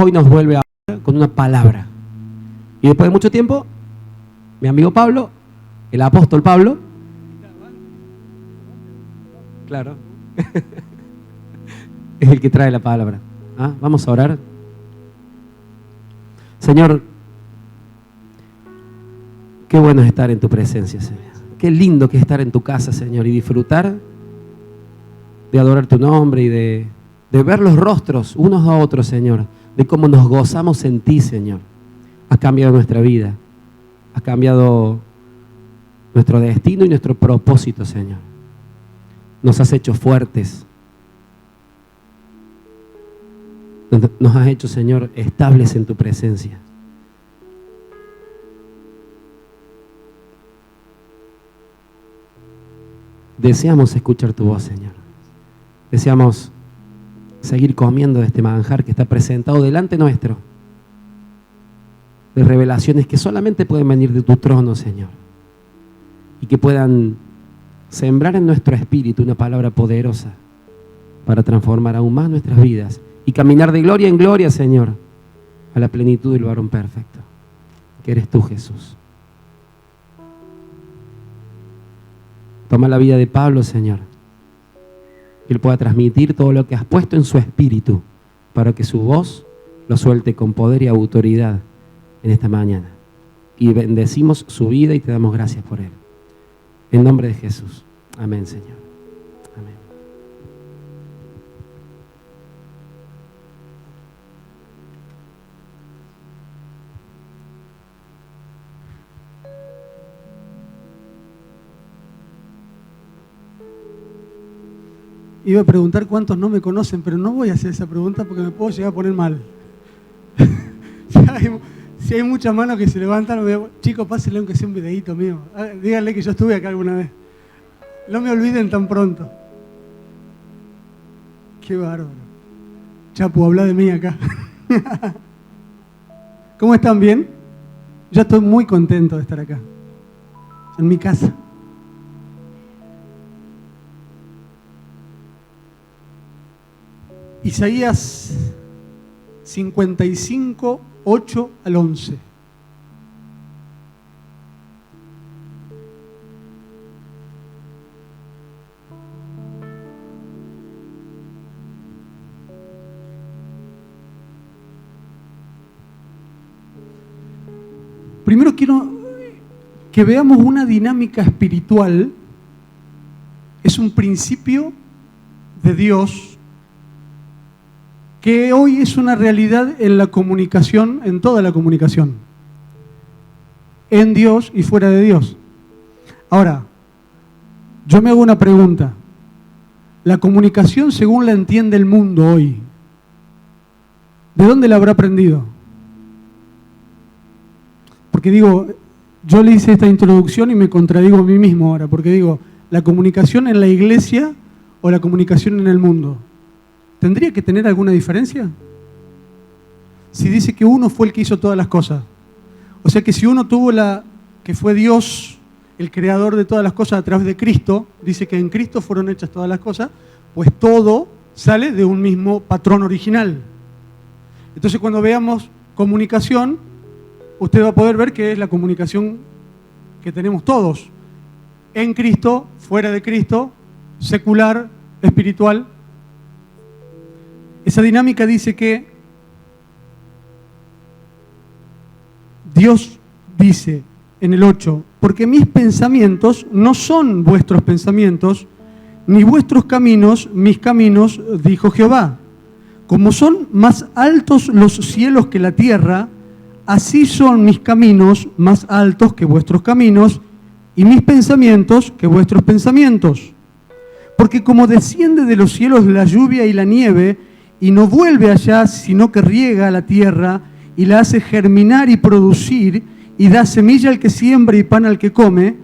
Hoy nos vuelve a hablar con una palabra. Y después de mucho tiempo, mi amigo Pablo, el apóstol Pablo, claro, es el que trae la palabra. Vamos a orar. Señor, qué bueno es estar en tu presencia, Señor. Qué lindo que es estar en tu casa, Señor, y disfrutar de adorar tu nombre y de ver los rostros unos a otros, Señor, de cómo nos gozamos en ti, Señor. Has cambiado nuestra vida, has cambiado nuestro destino y nuestro propósito, Señor. Nos has hecho fuertes, nos has hecho, Señor, estables en tu presencia. Deseamos escuchar tu voz, Señor. Deseamos seguir comiendo de este manjar que está presentado delante nuestro, de revelaciones que solamente pueden venir de tu trono, Señor, y que puedan sembrar en nuestro espíritu una palabra poderosa para transformar aún más nuestras vidas y caminar de gloria en gloria, Señor, a la plenitud del varón perfecto, que eres tú, Jesús. Toma la vida de Pablo, Señor, que él pueda transmitir todo lo que has puesto en su espíritu para que su voz lo suelte con poder y autoridad en esta mañana. Y bendecimos su vida y te damos gracias por él. En nombre de Jesús. Amén, Señor. Amén. Iba a preguntar cuántos no me conocen, pero no voy a hacer esa pregunta porque me puedo llegar a poner mal. Si hay muchas manos que se levantan, chicos, pásenle aunque sea un videíto mío. Díganle que yo estuve acá alguna vez. No me olviden tan pronto. Qué bárbaro. Chapu, habla de mí acá. ¿Cómo están? ¿Bien? Yo estoy muy contento de estar acá, en mi casa. Isaías 55, 8 al 11. Primero quiero que veamos una dinámica espiritual. Es un principio de Dios que hoy es una realidad en la comunicación, en toda la comunicación, en Dios y fuera de Dios. Ahora, yo me hago una pregunta. La comunicación según la entiende el mundo hoy, ¿de dónde la habrá aprendido? Porque digo, yo le hice esta introducción y me contradigo a mí mismo ahora, porque digo, ¿la comunicación en la iglesia o la comunicación en el mundo? ¿Tendría que tener alguna diferencia? Si dice que uno fue el que hizo todas las cosas. O sea que si uno tuvo que fue Dios, el creador de todas las cosas a través de Cristo, dice que en Cristo fueron hechas todas las cosas, pues todo sale de un mismo patrón original. Entonces cuando veamos comunicación, usted va a poder ver que es la comunicación que tenemos todos. En Cristo, fuera de Cristo, secular, espiritual. Esa dinámica dice que Dios dice en el 8, porque mis pensamientos no son vuestros pensamientos, ni vuestros caminos mis caminos, dijo Jehová. Como son más altos los cielos que la tierra, así son mis caminos más altos que vuestros caminos, y mis pensamientos que vuestros pensamientos. Porque como desciende de los cielos la lluvia y la nieve, y no vuelve allá, sino que riega la tierra y la hace germinar y producir, y da semilla al que siembra y pan al que come,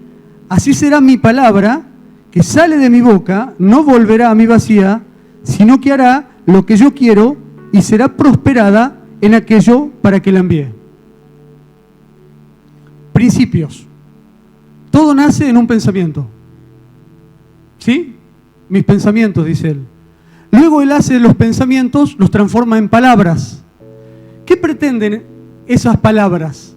así será mi palabra que sale de mi boca, no volverá a mí vacía, sino que hará lo que yo quiero y será prosperada en aquello para que la envíe. Principios. Todo nace en un pensamiento. ¿Sí? Mis pensamientos, dice él. Luego él hace los pensamientos, los transforma en palabras. ¿Qué pretenden esas palabras?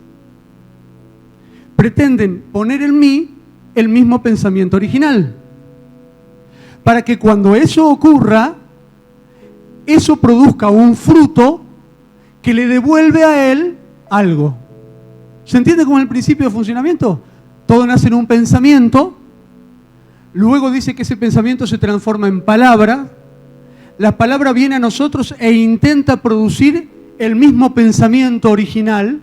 Pretenden poner en mí el mismo pensamiento original, para que cuando eso ocurra, eso produzca un fruto que le devuelve a él algo. ¿Se entiende cómo es el principio de funcionamiento? Todo nace en un pensamiento, luego dice que ese pensamiento se transforma en palabra, la palabra viene a nosotros e intenta producir el mismo pensamiento original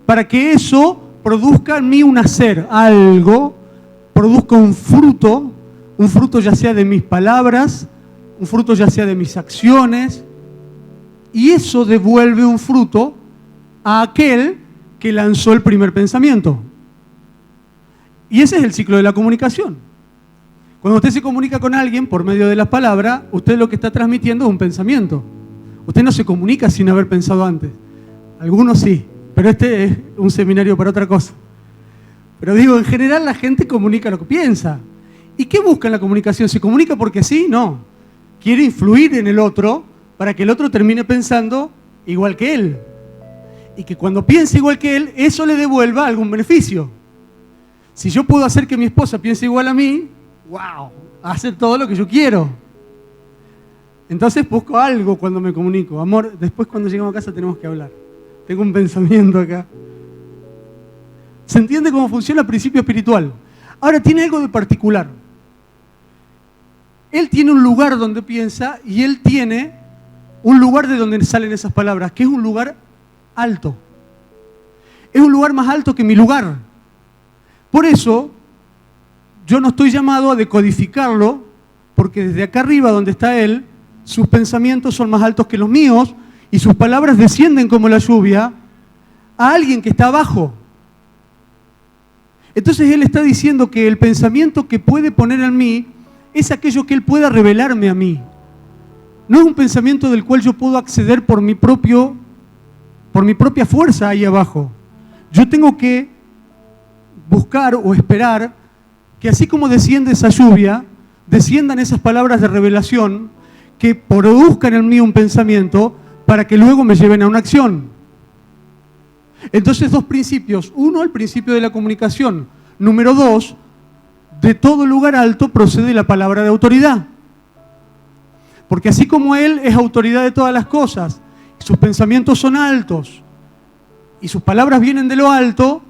para que eso produzca en mí un hacer, algo, produzca un fruto ya sea de mis palabras, un fruto ya sea de mis acciones, y eso devuelve un fruto a aquel que lanzó el primer pensamiento. Y ese es el ciclo de la comunicación. Cuando usted se comunica con alguien por medio de las palabras, usted lo que está transmitiendo es un pensamiento. Usted no se comunica sin haber pensado antes. Algunos sí, pero este es un seminario para otra cosa. Pero digo, en general la gente comunica lo que piensa. ¿Y qué busca en la comunicación? ¿Se comunica porque sí? No. Quiere influir en el otro para que el otro termine pensando igual que él. Y que cuando piense igual que él, eso le devuelva algún beneficio. Si yo puedo hacer que mi esposa piense igual a mí, ¡wow! Hacer todo lo que yo quiero. Entonces busco algo cuando me comunico. Amor, después cuando llegamos a casa tenemos que hablar. Tengo un pensamiento acá. ¿Se entiende cómo funciona el principio espiritual? Ahora tiene algo de particular. Él tiene un lugar donde piensa y él tiene un lugar de donde salen esas palabras, que es un lugar alto. Es un lugar más alto que mi lugar. Por eso, yo no estoy llamado a decodificarlo, porque desde acá arriba donde está él, sus pensamientos son más altos que los míos y sus palabras descienden como la lluvia a alguien que está abajo. Entonces él está diciendo que el pensamiento que puede poner en mí es aquello que él pueda revelarme a mí. No es un pensamiento del cual yo puedo acceder por mi propia fuerza ahí abajo. Yo tengo que buscar o esperar que así como desciende esa lluvia, desciendan esas palabras de revelación que produzcan en mí un pensamiento para que luego me lleven a una acción. Entonces, dos principios. Uno, el principio de la comunicación. Número dos, de todo lugar alto procede la palabra de autoridad. Porque así como él es autoridad de todas las cosas, sus pensamientos son altos y sus palabras vienen de lo alto,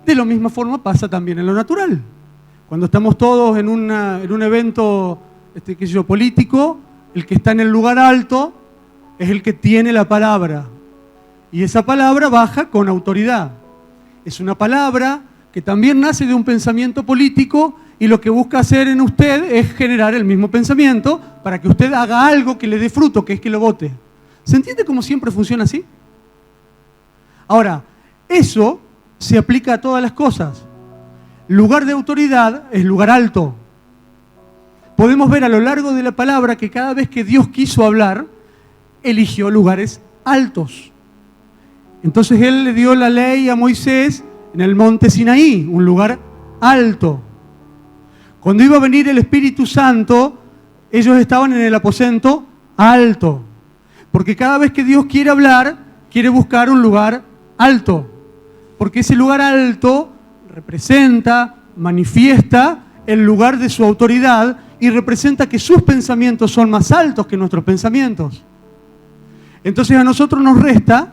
de la misma forma pasa también en lo natural. Cuando estamos todos en un evento político, el que está en el lugar alto es el que tiene la palabra. Y esa palabra baja con autoridad. Es una palabra que también nace de un pensamiento político y lo que busca hacer en usted es generar el mismo pensamiento para que usted haga algo que le dé fruto, que es que lo vote. ¿Se entiende cómo siempre funciona así? Ahora, eso se aplica a todas las cosas. Lugar de autoridad es lugar alto. Podemos ver a lo largo de la palabra que cada vez que Dios quiso hablar, eligió lugares altos. Entonces Él le dio la ley a Moisés en el monte Sinaí, un lugar alto. Cuando iba a venir el Espíritu Santo, ellos estaban en el aposento alto. Porque cada vez que Dios quiere hablar, quiere buscar un lugar alto. Porque ese lugar alto representa, manifiesta el lugar de su autoridad y representa que sus pensamientos son más altos que nuestros pensamientos. Entonces a nosotros nos resta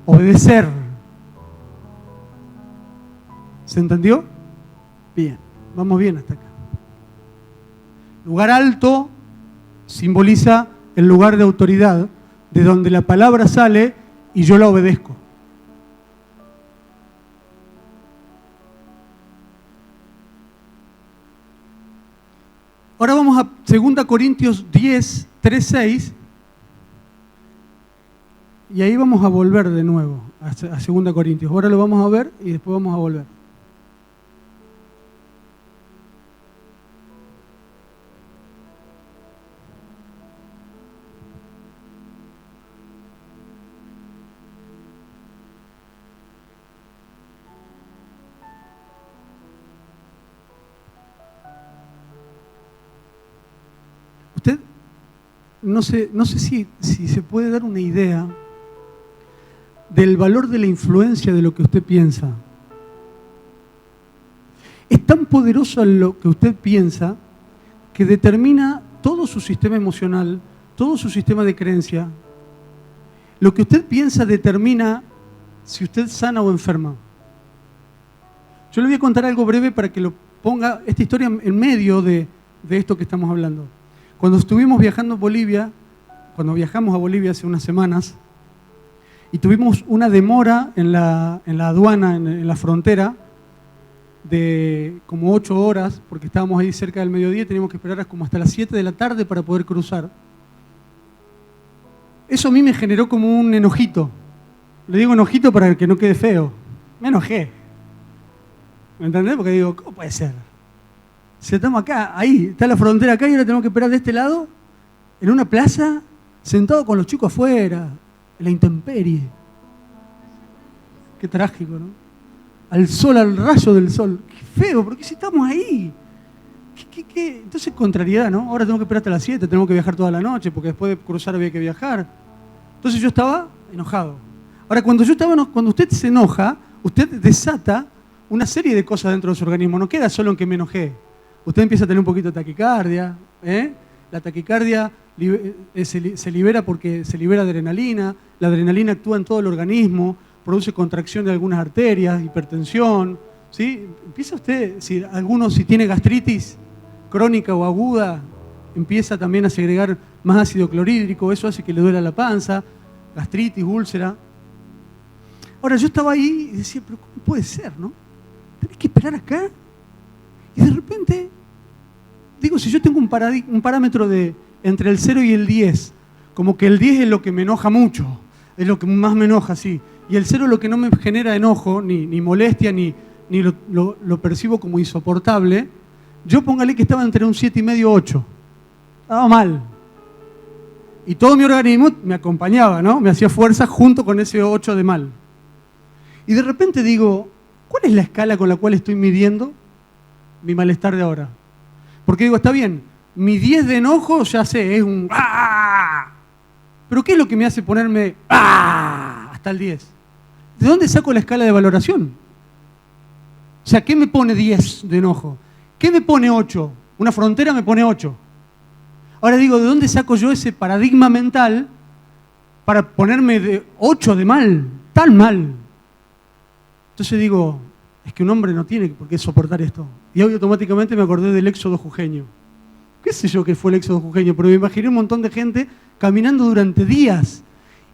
obedecer. ¿Se entendió? Bien, vamos bien hasta acá. Lugar alto simboliza el lugar de autoridad, de donde la palabra sale y yo la obedezco. Ahora vamos a 2 Corintios 10, 3, 6. Y ahí vamos a volver de nuevo a 2 Corintios. Ahora lo vamos a ver y después vamos a volver. no sé si se puede dar una idea del valor de la influencia de lo que usted piensa. Es tan poderoso lo que usted piensa que determina todo su sistema emocional, todo su sistema de creencia. Lo que usted piensa determina si usted sana o enferma. Yo le voy a contar algo breve para que lo ponga esta historia en medio de esto que estamos hablando. Cuando estuvimos viajando a Bolivia, cuando viajamos a Bolivia hace unas semanas, y tuvimos una demora en la aduana, en la frontera, de como 8 horas, porque estábamos ahí cerca del mediodía y teníamos que esperar como hasta las 7 de la tarde para poder cruzar. Eso a mí me generó como un enojito. Le digo enojito para que no quede feo. Me enojé. ¿Me entendés? Porque digo, ¿cómo puede ser? Si estamos acá, ahí, está la frontera acá y ahora tenemos que esperar de este lado, en una plaza, sentado con los chicos afuera, en la intemperie. Qué trágico, ¿no? Al sol, al rayo del sol. Qué feo, porque si estamos ahí. ¿Qué? Entonces, contrariedad, ¿no? Ahora tengo que esperar hasta las 7, tenemos que viajar toda la noche, porque después de cruzar había que viajar. Entonces yo estaba enojado. Ahora, cuando usted se enoja, usted desata una serie de cosas dentro de su organismo. No queda solo en que me enojé. Usted empieza a tener un poquito de taquicardia. La taquicardia se libera porque se libera adrenalina. La adrenalina actúa en todo el organismo, produce contracción de algunas arterias, hipertensión. ¿Sí? Empieza usted, si tiene gastritis crónica o aguda, empieza también a segregar más ácido clorhídrico. Eso hace que le duela la panza, gastritis, úlcera. Ahora, yo estaba ahí y decía, pero ¿cómo puede ser, no? ¿Tenés que esperar acá? Y de repente, digo, si yo tengo un parámetro de entre el 0 y el 10, como que el 10 es lo que me enoja mucho, es lo que más me enoja, sí, y el 0 es lo que no me genera enojo, ni molestia, ni lo percibo como insoportable, yo póngale que estaba entre un 7,5 y 8. Estaba mal. Y todo mi organismo me acompañaba, ¿no? Me hacía fuerza junto con ese 8 de mal. Y de repente digo, ¿cuál es la escala con la cual estoy midiendo mi malestar de ahora? Porque digo, está bien, mi 10 de enojo ya sé, es un ¡ah! Pero ¿qué es lo que me hace ponerme ¡ah! Hasta el 10? ¿De dónde saco la escala de valoración? O sea, ¿qué me pone 10 de enojo? ¿Qué me pone 8? Una frontera me pone 8. Ahora digo, ¿de dónde saco yo ese paradigma mental para ponerme de 8 de mal, tan mal? Entonces digo, es que un hombre no tiene por qué soportar esto. Y automáticamente me acordé del éxodo jujeño. ¿Qué sé yo qué fue el éxodo jujeño? Pero me imaginé un montón de gente caminando durante días.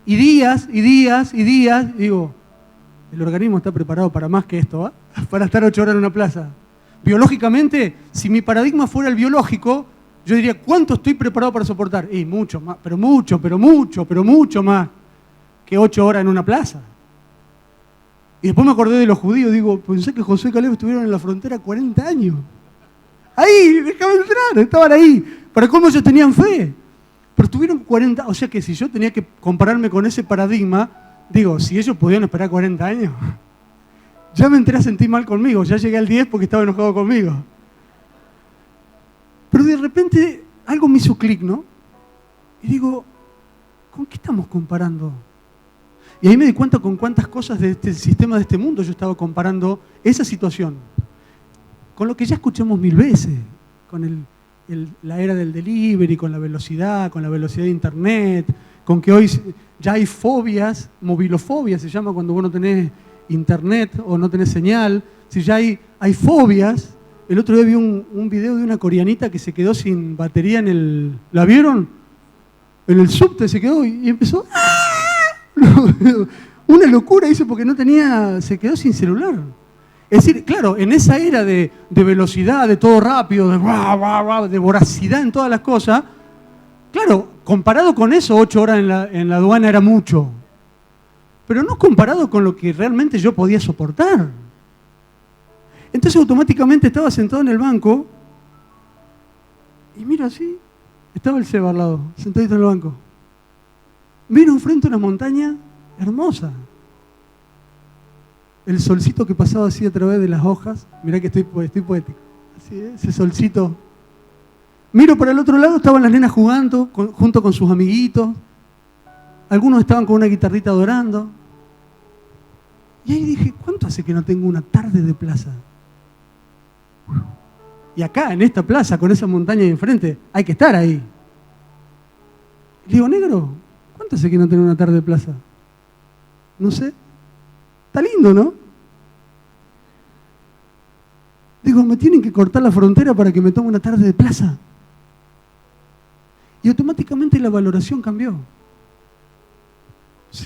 Y días, y días, y días. Y digo, el organismo está preparado para más que esto, ¿eh? Para estar 8 horas en una plaza. Biológicamente, si mi paradigma fuera el biológico, yo diría, ¿cuánto estoy preparado para soportar? Y mucho más, pero mucho más que 8 horas en una plaza. Y después me acordé de los judíos, digo, pensé que Josué y Caleb estuvieron en la frontera 40 años. Ahí, déjame entrar, estaban ahí. Para cómo ellos tenían fe. Pero estuvieron 40, o sea que si yo tenía que compararme con ese paradigma, digo, si ellos podían esperar 40 años, ya me entré a sentir mal conmigo, ya llegué al 10 porque estaba enojado conmigo. Pero de repente algo me hizo clic, ¿no? Y digo, ¿con qué estamos comparando? Y ahí me di cuenta con cuántas cosas de este sistema, de este mundo, yo estaba comparando esa situación. Con lo que ya escuchamos 1000 veces, con la era del delivery, con la velocidad de internet, con que hoy ya hay fobias, movilofobia se llama cuando vos no tenés internet o no tenés señal. Si ya hay fobias. El otro día vi un video de una coreanita que se quedó sin batería en el... ¿La vieron? En el subte se quedó y empezó... Una locura, dice, porque se quedó sin celular. Es decir, claro, en esa era de velocidad, de todo rápido, de voracidad en todas las cosas, claro, comparado con eso, 8 horas en la aduana era mucho. Pero no comparado con lo que realmente yo podía soportar. Entonces automáticamente estaba sentado en el banco y miro así, estaba el Seba al lado, sentadito en el banco. Miro enfrente una montaña hermosa. El solcito que pasaba así a través de las hojas, mirá que estoy poético. Así, ese solcito Miro para el otro lado, estaban las nenas jugando junto con sus amiguitos. Algunos estaban con una guitarrita adorando. Y ahí dije, ¿cuánto hace que no tengo una tarde de plaza? Y acá, en esta plaza, con esa montaña de enfrente, hay que estar ahí. Le digo, negro, ¿cuánto hace que no tengo una tarde de plaza? No sé. Está lindo, ¿no? Digo, me tienen que cortar la frontera para que me tome una tarde de plaza. Y automáticamente la valoración cambió.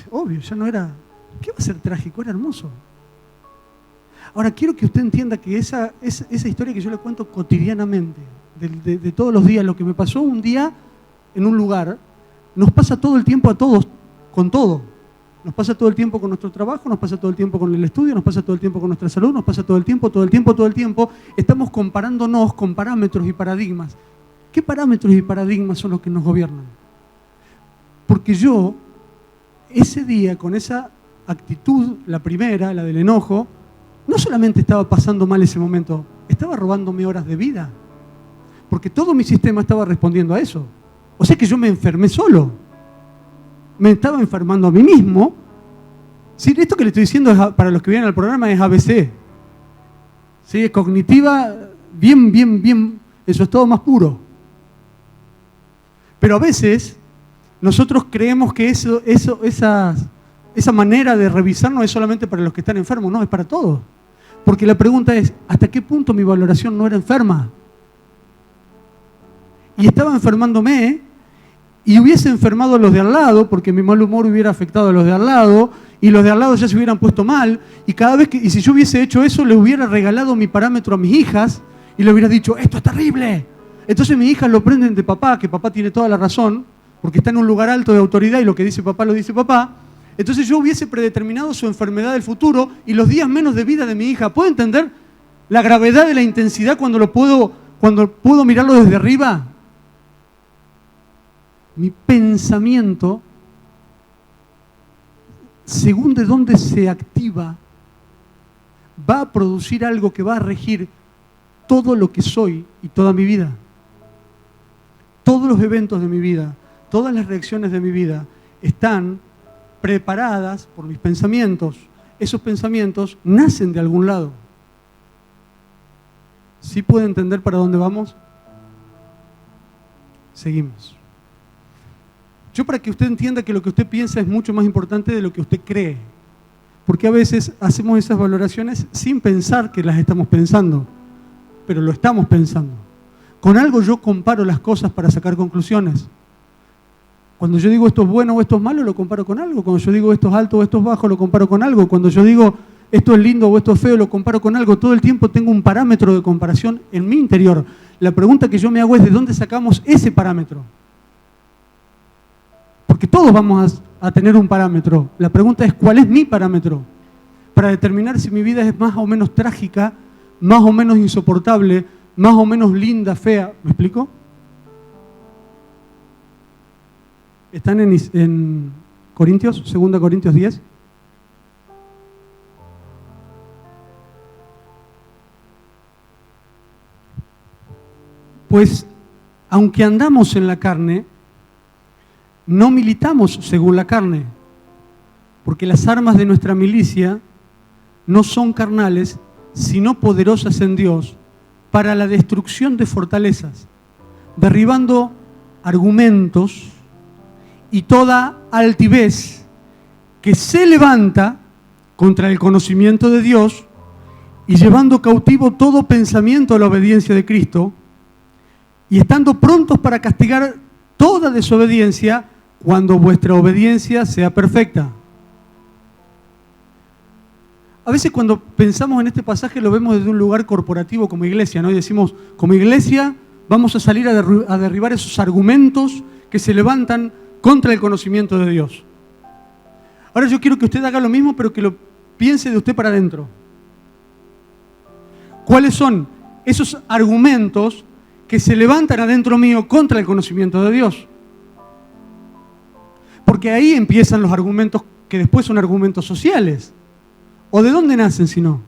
Obvio, ya no era... ¿Qué va a ser trágico? Era hermoso. Ahora, quiero que usted entienda que esa historia que yo le cuento cotidianamente, de todos los días, lo que me pasó un día en un lugar, nos pasa todo el tiempo a todos, con todo. Nos pasa todo el tiempo con nuestro trabajo, nos pasa todo el tiempo con el estudio, nos pasa todo el tiempo con nuestra salud, nos pasa todo el tiempo. Estamos comparándonos con parámetros y paradigmas. ¿Qué parámetros y paradigmas son los que nos gobiernan? Porque yo, ese día, con esa actitud, la primera, la del enojo, no solamente estaba pasando mal ese momento, estaba robándome horas de vida. Porque todo mi sistema estaba respondiendo a eso. O sea que yo me enfermé solo. Me estaba enfermando a mí mismo. Sí, esto que le estoy diciendo es, para los que vienen al programa, es ABC. ¿Sí? Es cognitiva, bien, eso es todo más puro. Pero a veces nosotros creemos que esa manera de revisar no es solamente para los que están enfermos, no, es para todos. Porque la pregunta es, ¿hasta qué punto mi valoración no era enferma? Y estaba enfermándome y hubiese enfermado a los de al lado, porque mi mal humor hubiera afectado a los de al lado, y los de al lado ya se hubieran puesto mal, y si yo hubiese hecho eso, le hubiera regalado mi parámetro a mis hijas, y le hubiera dicho, esto es terrible. Entonces mis hijas lo prenden de papá, que papá tiene toda la razón, porque está en un lugar alto de autoridad y lo que dice papá lo dice papá. Entonces yo hubiese predeterminado su enfermedad del futuro y los días menos de vida de mi hija. ¿Puedo entender la gravedad de la intensidad cuando puedo mirarlo desde arriba? Mi pensamiento, según de dónde se activa, va a producir algo que va a regir todo lo que soy y toda mi vida. Todos los eventos de mi vida, todas las reacciones de mi vida están preparadas por mis pensamientos. Esos pensamientos nacen de algún lado. ¿Sí puede entender para dónde vamos? Seguimos. Yo, para que usted entienda que lo que usted piensa es mucho más importante de lo que usted cree. Porque a veces hacemos esas valoraciones sin pensar que las estamos pensando, pero lo estamos pensando. Con algo yo comparo las cosas para sacar conclusiones. Cuando yo digo esto es bueno o esto es malo, lo comparo con algo. Cuando yo digo esto es alto o esto es bajo, lo comparo con algo. Cuando yo digo esto es lindo o esto es feo, lo comparo con algo. Todo el tiempo tengo un parámetro de comparación en mi interior. La pregunta que yo me hago es, ¿de dónde sacamos ese parámetro? Porque todos vamos a tener un parámetro. La pregunta es, ¿cuál es mi parámetro? Para determinar si mi vida es más o menos trágica, más o menos insoportable, más o menos linda, fea. ¿Me explico? ¿Están en Corintios, 2 Corintios 10? Pues, aunque andamos en la carne, no militamos según la carne, porque las armas de nuestra milicia no son carnales, sino poderosas en Dios para la destrucción de fortalezas, derribando argumentos y toda altivez que se levanta contra el conocimiento de Dios y llevando cautivo todo pensamiento a la obediencia de Cristo y estando prontos para castigar toda desobediencia cuando vuestra obediencia sea perfecta. A veces cuando pensamos en este pasaje lo vemos desde un lugar corporativo como iglesia, ¿no? Y decimos, como iglesia vamos a salir a derribar esos argumentos que se levantan contra el conocimiento de Dios. Ahora yo quiero que usted haga lo mismo, pero que lo piense de usted para adentro. ¿Cuáles son esos argumentos que se levantan adentro mío contra el conocimiento de Dios? Porque ahí empiezan los argumentos que después son argumentos sociales. ¿O de dónde nacen si no?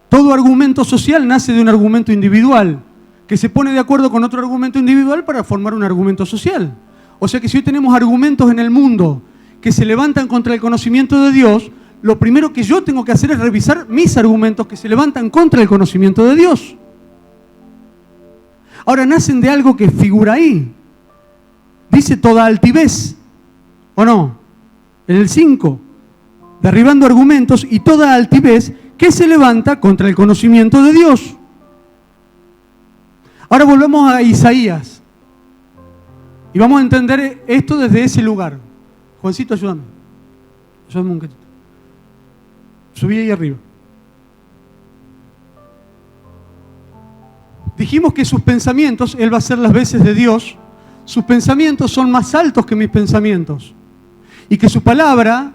Todo argumento social nace de un argumento individual. que se pone de acuerdo con otro argumento individual para formar un argumento social. O sea que si hoy tenemos argumentos en el mundo que se levantan contra el conocimiento de Dios, lo primero que yo tengo que hacer es revisar mis argumentos que se levantan contra el conocimiento de Dios. Ahora nacen de algo que figura ahí. Dice toda altivez, ¿o no? En el 5, derribando argumentos y toda altivez que se levanta contra el conocimiento de Dios. Ahora volvemos a Isaías. Y vamos a entender esto desde ese lugar. Juancito, ayúdame. Ayúdame un cachito. Subí ahí arriba. Dijimos que sus pensamientos, Él va a hacer las veces de Dios, sus pensamientos son más altos que mis pensamientos. Y que su palabra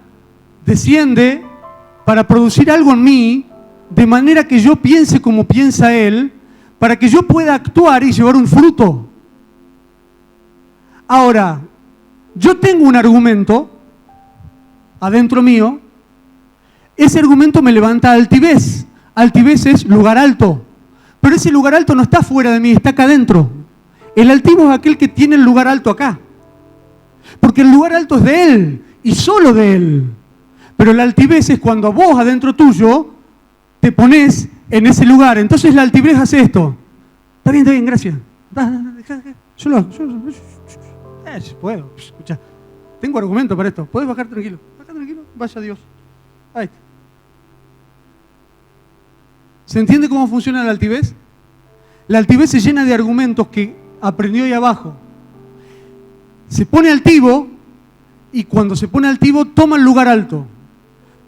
desciende para producir algo en mí, de manera que yo piense como piensa Él, para que yo pueda actuar y llevar un fruto. Ahora, yo tengo un argumento adentro mío, ese argumento me levanta altivez. Altivez es lugar alto. Pero ese lugar alto no está fuera de mí, está acá adentro. El altivo es aquel que tiene el lugar alto acá. Porque el lugar alto es de Él y solo de Él. Pero la altivez es cuando vos adentro tuyo te pones en ese lugar. Entonces la altivez hace esto. Está bien, gracias. Yo lo hago. Puedo, escucha. Tengo argumento para esto. Podés bajar tranquilo. Baja tranquilo, vaya Dios. Ahí está. ¿Se entiende cómo funciona la altivez? La altivez se llena de argumentos que aprendió ahí abajo. Se pone altivo y cuando se pone altivo toma el lugar alto.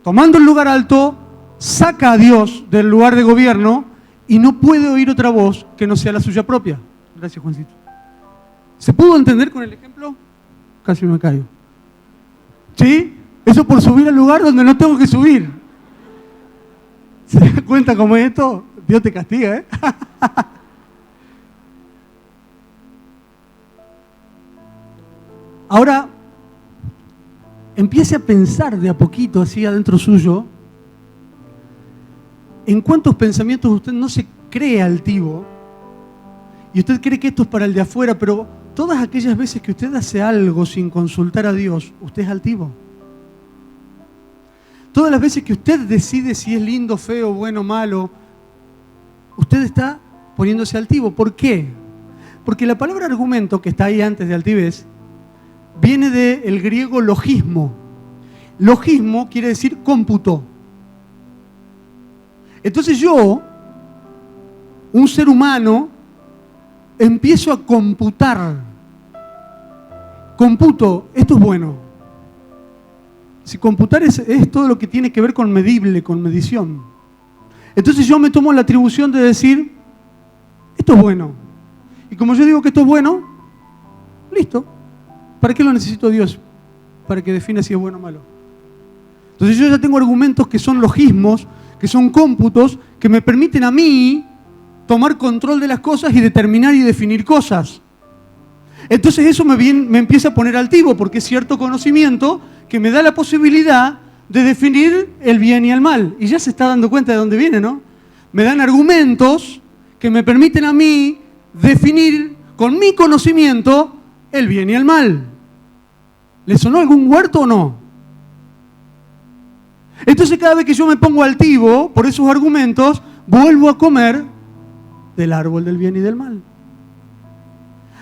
Tomando el lugar alto, saca a Dios del lugar de gobierno y no puede oír otra voz que no sea la suya propia. Gracias, Juancito. ¿Se pudo entender con el ejemplo? Casi me caigo. ¿Sí? Eso por subir al lugar donde no tengo que subir. ¿Se da cuenta cómo es esto? Dios te castiga, ¿eh? Ahora, empiece a pensar de a poquito, así adentro suyo, en cuántos pensamientos usted no se cree altivo, y usted cree que esto es para el de afuera, pero todas aquellas veces que usted hace algo sin consultar a Dios, usted es altivo. Todas las veces que usted decide si es lindo, feo, bueno, malo, usted está poniéndose altivo. ¿Por qué? Porque la palabra argumento, que está ahí antes de altivez, viene del griego logismo. Logismo quiere decir cómputo. Entonces yo, un ser humano, empiezo a computar. Computo, esto es bueno. Si computar es todo lo que tiene que ver con medible, con medición. Entonces yo me tomo la atribución de decir, esto es bueno. Y como yo digo que esto es bueno, listo. ¿Para qué lo necesito Dios? Para que defina si es bueno o malo. Entonces yo ya tengo argumentos que son logismos, que son cómputos, que me permiten a mí tomar control de las cosas y determinar y definir cosas. Entonces eso me empieza a poner altivo, porque es cierto conocimiento que me da la posibilidad de definir el bien y el mal. Y ya se está dando cuenta de dónde viene, ¿no? Me dan argumentos que me permiten a mí definir con mi conocimiento el bien y el mal. ¿Le sonó algún huerto o no? Entonces cada vez que yo me pongo altivo por esos argumentos, vuelvo a comer del árbol del bien y del mal.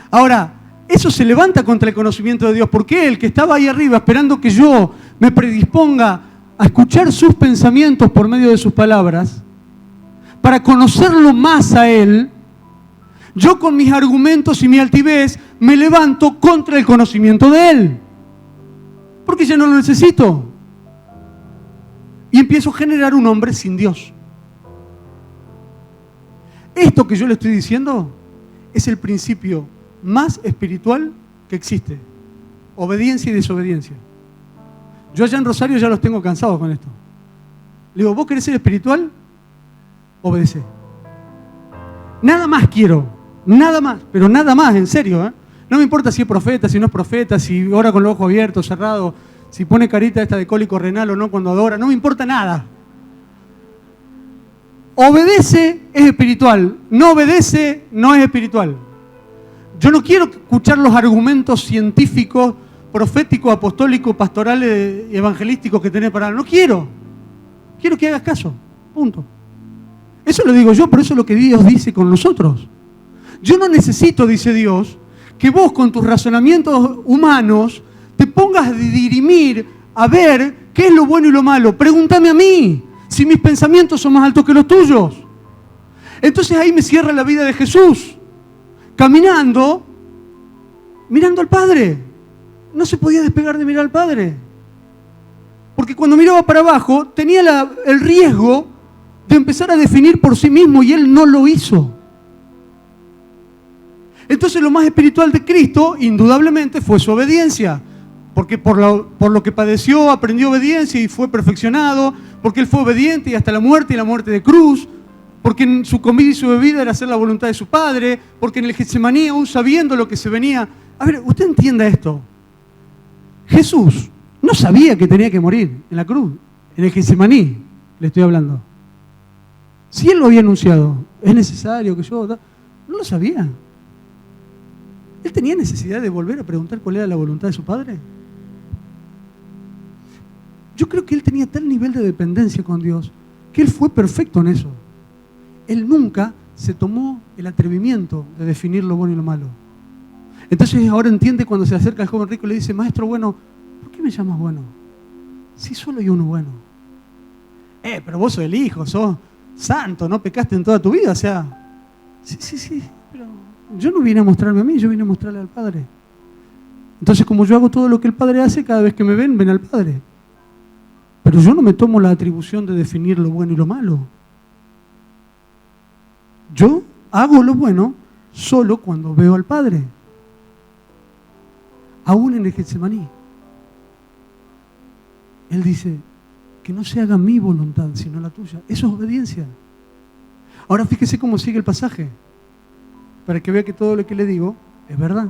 Ahora, eso se levanta contra el conocimiento de Dios, porque Él, que estaba ahí arriba esperando que yo me predisponga a escuchar sus pensamientos por medio de sus palabras, para conocerlo más a Él, yo con mis argumentos y mi altivez me levanto contra el conocimiento de Él, porque ya no lo necesito. Y empiezo a generar un hombre sin Dios. Esto que yo le estoy diciendo es el principio más espiritual que existe. Obediencia y desobediencia. Yo allá en Rosario ya los tengo cansados con esto. Le digo, ¿vos querés ser espiritual? Obedece. Nada más quiero. Nada más. Pero nada más, en serio, ¿eh? No me importa si es profeta, si no es profeta, si ora con los ojos abiertos, cerrados, si pone carita esta de cólico renal o no cuando adora. No me importa nada. obedece es espiritual, no obedece no es espiritual. Yo no quiero escuchar los argumentos científicos, proféticos, apostólicos, pastorales, evangelísticos que tenés para dar. No quiero. Quiero que hagas caso. Punto. Eso lo digo yo, pero eso es lo que Dios dice con nosotros. Yo no necesito, dice Dios, que vos con tus razonamientos humanos te pongas a dirimir, a ver qué es lo bueno y lo malo. Pregúntame a mí, si mis pensamientos son más altos que los tuyos. Entonces ahí me cierra la vida de Jesús. Caminando, mirando al Padre. No se podía despegar de mirar al Padre. Porque cuando miraba para abajo, tenía el riesgo de empezar a definir por sí mismo y Él no lo hizo. Entonces lo más espiritual de Cristo, indudablemente, fue su obediencia. Porque por lo que padeció, aprendió obediencia y fue perfeccionado. Porque Él fue obediente y hasta la muerte y la muerte de cruz. Porque en su comida y su bebida era hacer la voluntad de su Padre, porque en el Getsemaní, aún sabiendo lo que se venía. A ver, usted entienda esto. Jesús no sabía que tenía que morir en la cruz, en el Getsemaní, le estoy hablando. Si Él lo había anunciado, es necesario que yo... No lo sabía. ¿Él tenía necesidad de volver a preguntar cuál era la voluntad de su Padre? Yo creo que Él tenía tal nivel de dependencia con Dios, que Él fue perfecto en eso. Él nunca se tomó el atrevimiento de definir lo bueno y lo malo. Entonces ahora entiende cuando se acerca al joven rico y le dice, maestro bueno, ¿por qué me llamas bueno? Si solo hay uno bueno. Pero vos sos el hijo, sos santo, no pecaste en toda tu vida, o sea, sí, pero yo no vine a mostrarme a mí, yo vine a mostrarle al Padre. Entonces como yo hago todo lo que el Padre hace, cada vez que me ven al Padre. Pero yo no me tomo la atribución de definir lo bueno y lo malo. Yo hago lo bueno solo cuando veo al Padre. Aún en el Getsemaní. Él dice, que no se haga mi voluntad, sino la tuya. Eso es obediencia. Ahora fíjese cómo sigue el pasaje, para que vea que todo lo que le digo es verdad.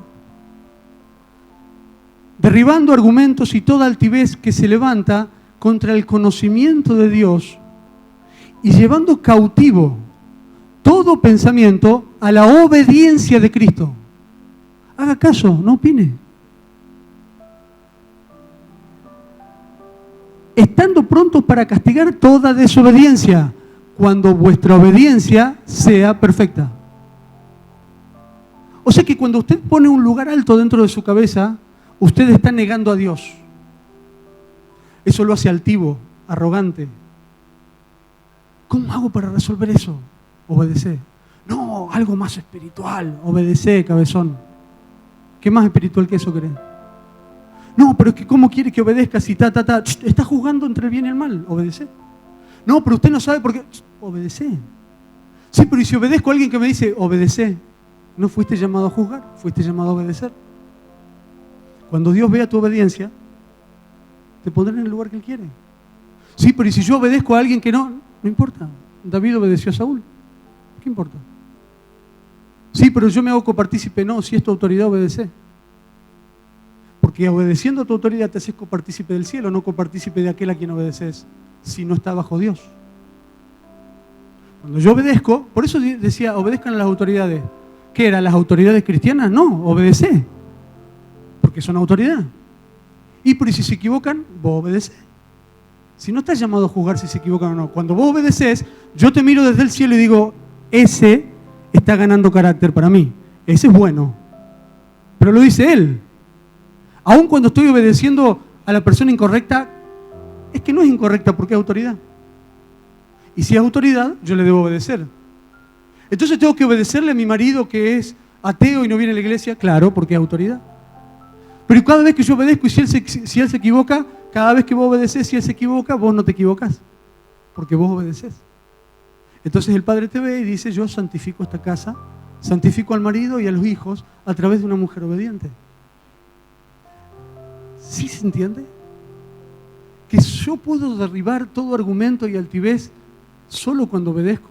Derribando argumentos y toda altivez que se levanta contra el conocimiento de Dios y llevando cautivo todo pensamiento a la obediencia de Cristo. Haga caso, no opine. Estando prontos para castigar toda desobediencia, cuando vuestra obediencia sea perfecta. O sea que cuando usted pone un lugar alto dentro de su cabeza, usted está negando a Dios. Eso lo hace altivo, arrogante. ¿Cómo hago para resolver eso? Obedecer. No, algo más espiritual. Obedecer, cabezón. ¿Qué más espiritual que eso querés? No, pero es que ¿cómo quiere que obedezca si está juzgando entre el bien y el mal? Obedecer. No, pero usted no sabe por qué. Obedecer. Sí, pero ¿y si obedezco a alguien que me dice obedecer? No fuiste llamado a juzgar, fuiste llamado a obedecer. Cuando Dios vea tu obediencia, te pondrá en el lugar que Él quiere. Sí, pero ¿y si yo obedezco a alguien que no? No importa. David obedeció a Saúl. ¿Qué importa? Sí, pero yo me hago copartícipe. No, si es tu autoridad, obedece. Porque obedeciendo a tu autoridad te haces copartícipe del cielo, no copartícipe de aquel a quien obedeces, si no está bajo Dios. Cuando yo obedezco, por eso decía, obedezcan a las autoridades. ¿Qué eran las autoridades cristianas? No, obedece. Porque son autoridad. Y si se equivocan, vos obedecés. Si no estás llamado a juzgar si se equivocan o no. Cuando vos obedeces, yo te miro desde el cielo y digo, ese está ganando carácter para mí. Ese es bueno. Pero lo dice Él. Aun cuando estoy obedeciendo a la persona incorrecta, es que no es incorrecta porque es autoridad. Y si es autoridad, yo le debo obedecer. Entonces tengo que obedecerle a mi marido que es ateo y no viene a la iglesia, claro, porque es autoridad. Pero cada vez que yo obedezco y si él se equivoca, cada vez que vos obedeces, si él se equivoca, vos no te equivocás, porque vos obedeces. Entonces el Padre te ve y dice, yo santifico esta casa, santifico al marido y a los hijos a través de una mujer obediente. ¿Sí se entiende? Que yo puedo derribar todo argumento y altivez solo cuando obedezco.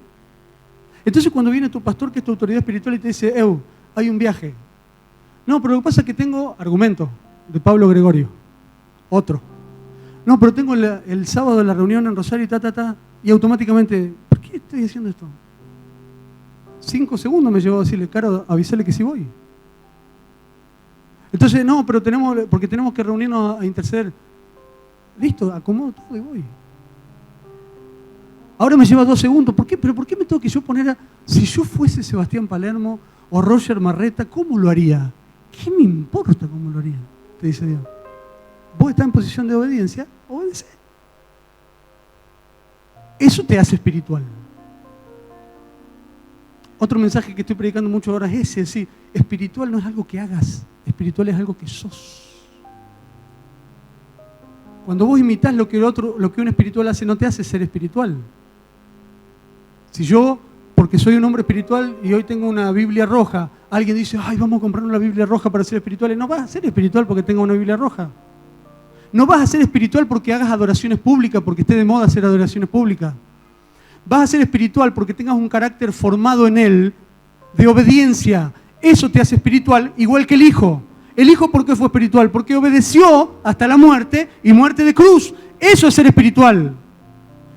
Entonces cuando viene tu pastor, que es tu autoridad espiritual, y te dice, hay un viaje. No, pero lo que pasa es que tengo argumento de Pablo Gregorio. Otro. No, pero tengo el sábado la reunión en Rosario y y automáticamente, ¿por qué qué estoy haciendo esto? 5 segundos me llevó a decirle, Caro, avísale que sí voy. Entonces, no, pero porque tenemos que reunirnos a interceder. Listo, acomodo todo y voy. Ahora me lleva 2 segundos. ¿Por qué? ¿Pero por qué me tengo que yo poner a... Si yo fuese Sebastián Palermo o Roger Marreta, ¿cómo lo haría? ¿Qué me importa cómo lo haría? Te dice Dios. Vos estás en posición de obediencia, obedece. Eso te hace espiritual. Otro mensaje que estoy predicando mucho ahora es ese, sí, espiritual no es algo que hagas, espiritual es algo que sos. Cuando vos imitas lo que un espiritual hace, no te hace ser espiritual. Si yo, porque soy un hombre espiritual y hoy tengo una Biblia roja, alguien dice, ay, vamos a comprar una Biblia roja para ser espirituales, no vas a ser espiritual porque tenga una Biblia roja. No vas a ser espiritual porque hagas adoraciones públicas, porque esté de moda hacer adoraciones públicas. Vas a ser espiritual porque tengas un carácter formado en él de obediencia. Eso te hace espiritual, igual que el Hijo. El Hijo, ¿por qué fue espiritual? Porque obedeció hasta la muerte y muerte de cruz. Eso es ser espiritual.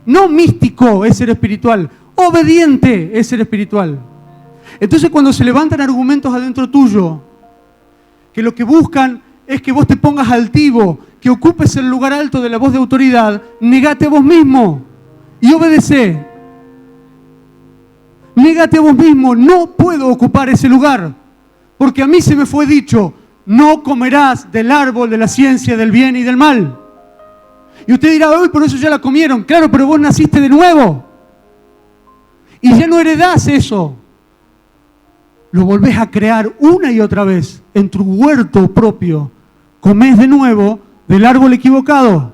No místico es ser espiritual. Obediente es ser espiritual. Entonces, cuando se levantan argumentos adentro tuyo, que lo que buscan es que vos te pongas altivo, que ocupes el lugar alto de la voz de autoridad, negate a vos mismo y obedece. Négate a vos mismo, no puedo ocupar ese lugar, porque a mí se me fue dicho, no comerás del árbol de la ciencia del bien y del mal. Y usted dirá, uy, por eso ya la comieron. Claro, pero vos naciste de nuevo. Y ya no heredás eso. Lo volvés a crear una y otra vez en tu huerto propio. Comés de nuevo del árbol equivocado.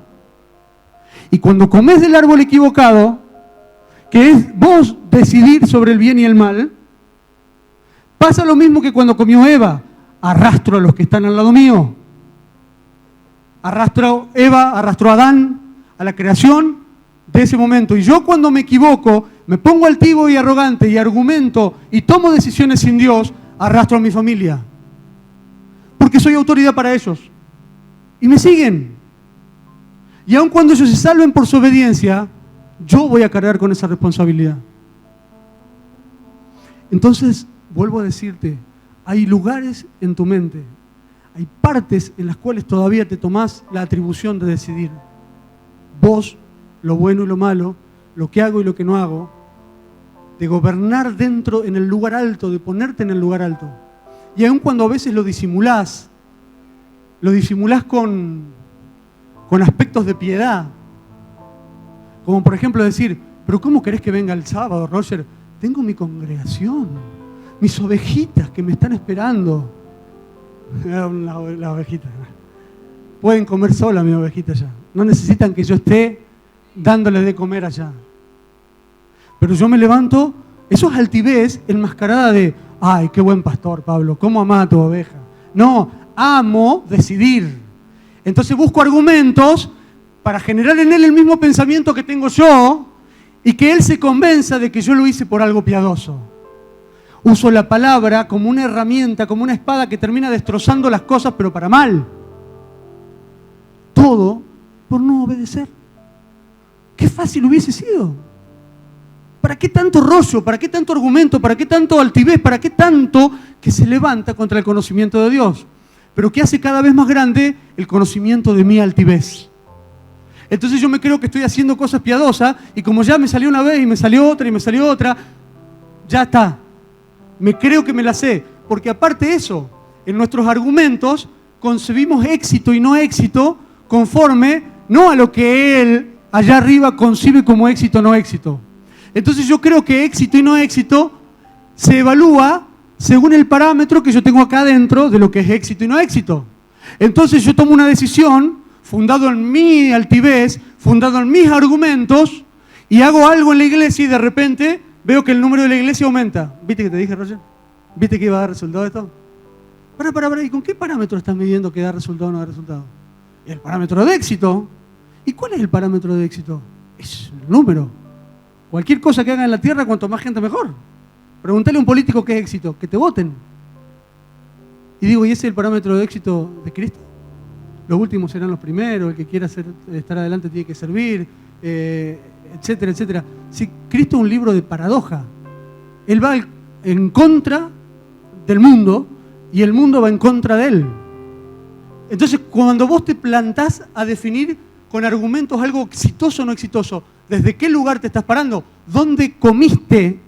Y cuando comés del árbol equivocado, que es vos decidir sobre el bien y el mal, pasa lo mismo que cuando comió Eva. Arrastro a los que están al lado mío. Arrastro a Eva, arrastro a Adán, a la creación de ese momento. Y yo cuando me equivoco, me pongo altivo y arrogante y argumento y tomo decisiones sin Dios, arrastro a mi familia. Porque soy autoridad para ellos. Y me siguen. Y aun cuando ellos se salven por su obediencia, yo voy a cargar con esa responsabilidad. Entonces, vuelvo a decirte, hay lugares en tu mente, hay partes en las cuales todavía te tomás la atribución de decidir. Vos, lo bueno y lo malo, lo que hago y lo que no hago, de gobernar dentro en el lugar alto, de ponerte en el lugar alto. Y aun cuando a veces lo disimulás con aspectos de piedad. Como por ejemplo decir, pero ¿cómo querés que venga el sábado, Roger? Tengo mi congregación, mis ovejitas que me están esperando. La ovejita. Pueden comer sola mi ovejita ya. No necesitan que yo esté dándoles de comer allá. Pero yo me levanto, eso es altivez enmascarada de, ay, qué buen pastor, Pablo, ¿cómo amás a tu oveja? No, amo decidir. Entonces busco argumentos para generar en él el mismo pensamiento que tengo yo y que él se convenza de que yo lo hice por algo piadoso. Uso la palabra como una herramienta, como una espada que termina destrozando las cosas, pero para mal. Todo por no obedecer. Qué fácil hubiese sido. ¿Para qué tanto rollo? ¿Para qué tanto argumento? ¿Para qué tanto altivez? ¿Para qué tanto que se levanta contra el conocimiento de Dios? Pero que hace cada vez más grande el conocimiento de mi altivez. Entonces yo me creo que estoy haciendo cosas piadosas y como ya me salió una vez y me salió otra y me salió otra, ya está. Me creo que me la sé. Porque aparte de eso, en nuestros argumentos concebimos éxito y no éxito conforme no a lo que él allá arriba concibe como éxito o no éxito. Entonces yo creo que éxito y no éxito se evalúa según el parámetro que yo tengo acá adentro de lo que es éxito y no éxito. Entonces yo tomo una decisión fundado en mi altivez, fundado en mis argumentos, y hago algo en la iglesia y de repente veo que el número de la iglesia aumenta. ¿Viste que te dije, Roger? ¿Viste que iba a dar resultado esto? Para, ¿y con qué parámetro estás midiendo que da resultado o no da resultado? El parámetro de éxito. ¿Y cuál es el parámetro de éxito? Es el número. Cualquier cosa que haga en la tierra, cuanto más gente mejor. Pregúntale a un político qué es éxito, que te voten. Y digo, ¿y ese es el parámetro de éxito de Cristo? Los últimos serán los primeros, el que quiera estar adelante tiene que servir, etcétera, etcétera. Si Cristo es un libro de paradoja, Él va en contra del mundo y el mundo va en contra de Él. Entonces, cuando vos te plantás a definir con argumentos algo exitoso o no exitoso, ¿desde qué lugar te estás parando? ¿Dónde comiste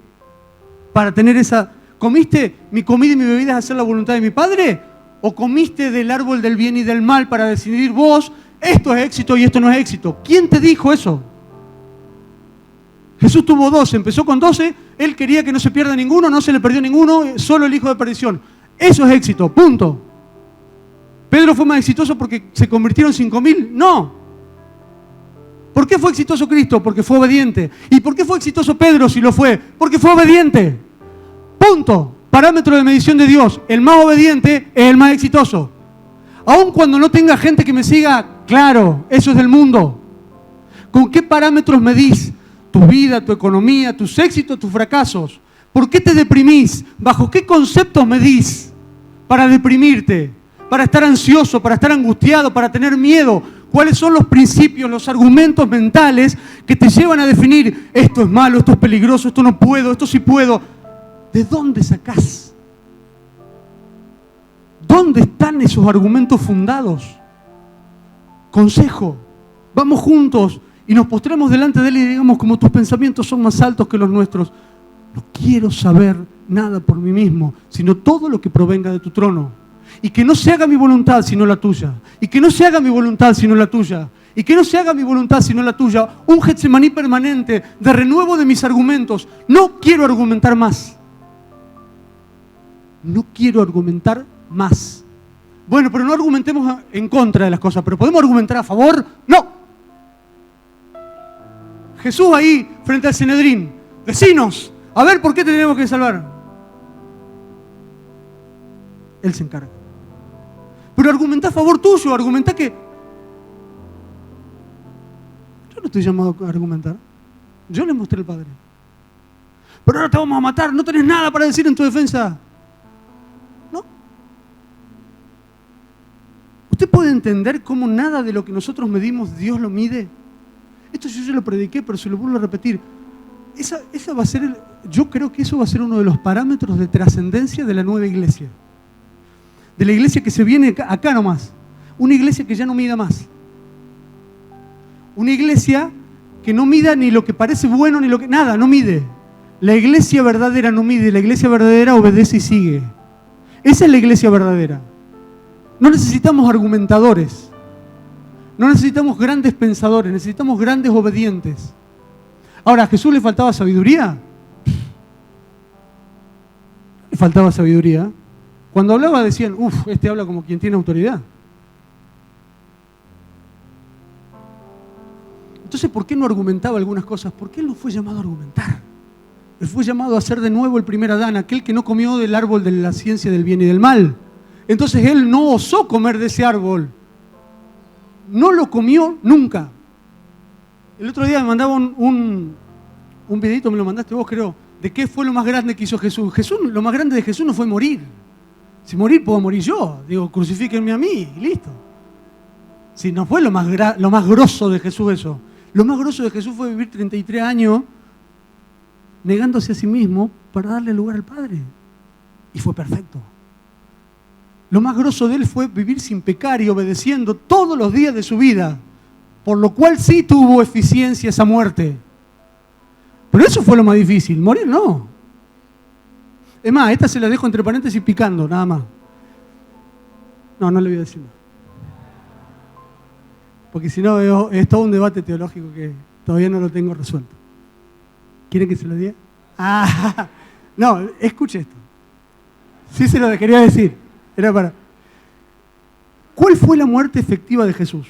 para tener esa... ¿Comiste mi comida y mi bebida es hacer la voluntad de mi Padre? ¿O comiste del árbol del bien y del mal para decidir vos, esto es éxito y esto no es éxito? ¿Quién te dijo eso? Jesús tuvo 12, empezó con 12, Él quería que no se pierda ninguno, no se le perdió ninguno, solo el hijo de perdición. Eso es éxito, punto. ¿Pedro fue más exitoso porque se convirtieron 5.000? No. ¿Por qué fue exitoso Cristo? Porque fue obediente. ¿Y por qué fue exitoso Pedro si lo fue? Porque fue obediente. Punto. Parámetro de medición de Dios. El más obediente es el más exitoso. Aun cuando no tenga gente que me siga, claro, eso es del mundo. ¿Con qué parámetros medís tu vida, tu economía, tus éxitos, tus fracasos? ¿Por qué te deprimís? ¿Bajo qué conceptos medís para deprimirte? Para estar ansioso, para estar angustiado, para tener miedo. ¿Cuáles son los principios, los argumentos mentales que te llevan a definir esto es malo, esto es peligroso, esto no puedo, esto sí puedo? ¿De dónde sacás? ¿Dónde están esos argumentos fundados? Consejo, vamos juntos y nos postremos delante de Él y digamos, como tus pensamientos son más altos que los nuestros, no quiero saber nada por mí mismo, sino todo lo que provenga de tu trono. Y que no se haga mi voluntad sino la tuya. Y que no se haga mi voluntad sino la tuya. Y que no se haga mi voluntad sino la tuya. Un Getsemaní permanente de renuevo de mis argumentos. No quiero argumentar más. No quiero argumentar más. Bueno, pero no argumentemos en contra de las cosas. ¿Pero podemos argumentar a favor? No. Jesús ahí frente al Sanedrín. Decinos, a ver por qué tenemos que salvar. Él se encarga. Pero argumentá a favor tuyo, argumentá que... Yo no estoy llamado a argumentar. Yo le mostré al Padre. Pero ahora te vamos a matar, no tenés nada para decir en tu defensa. ¿No? ¿Usted puede entender cómo nada de lo que nosotros medimos Dios lo mide? Esto yo ya lo prediqué, pero se lo vuelvo a repetir. Esa va a ser yo creo que eso va a ser uno de los parámetros de trascendencia de la nueva iglesia. De la iglesia que se viene acá nomás. Una iglesia que ya no mida más. Una iglesia que no mida ni lo que parece bueno ni lo que... Nada, no mide. La iglesia verdadera no mide. La iglesia verdadera obedece y sigue. Esa es la iglesia verdadera. No necesitamos argumentadores. No necesitamos grandes pensadores. Necesitamos grandes obedientes. Ahora, ¿a Jesús le faltaba sabiduría? Le faltaba sabiduría. Cuando hablaba decían, este habla como quien tiene autoridad. Entonces, ¿por qué no argumentaba algunas cosas? Porque Él no fue llamado a argumentar. Él fue llamado a ser de nuevo el primer Adán, aquel que no comió del árbol de la ciencia del bien y del mal. Entonces Él no osó comer de ese árbol. No lo comió nunca. El otro día me mandaba un videito, me lo mandaste vos, creo, de qué fue lo más grande que hizo Jesús. Lo más grande de Jesús no fue morir. Si morir, puedo morir yo. Digo, crucifíquenme a mí y listo. Si no fue lo más grosso de Jesús eso. Lo más grosso de Jesús fue vivir 33 años negándose a sí mismo para darle lugar al Padre. Y fue perfecto. Lo más grosso de Él fue vivir sin pecar y obedeciendo todos los días de su vida. Por lo cual sí tuvo eficiencia esa muerte. Pero eso fue lo más difícil. Morir no. Es más, esta se la dejo entre paréntesis picando, nada más. No le voy a decir más. Porque si no, es todo un debate teológico que todavía no lo tengo resuelto. ¿Quieren que se lo diga? No, escuche esto. Sí se lo quería decir. Era para... ¿Cuál fue la muerte efectiva de Jesús?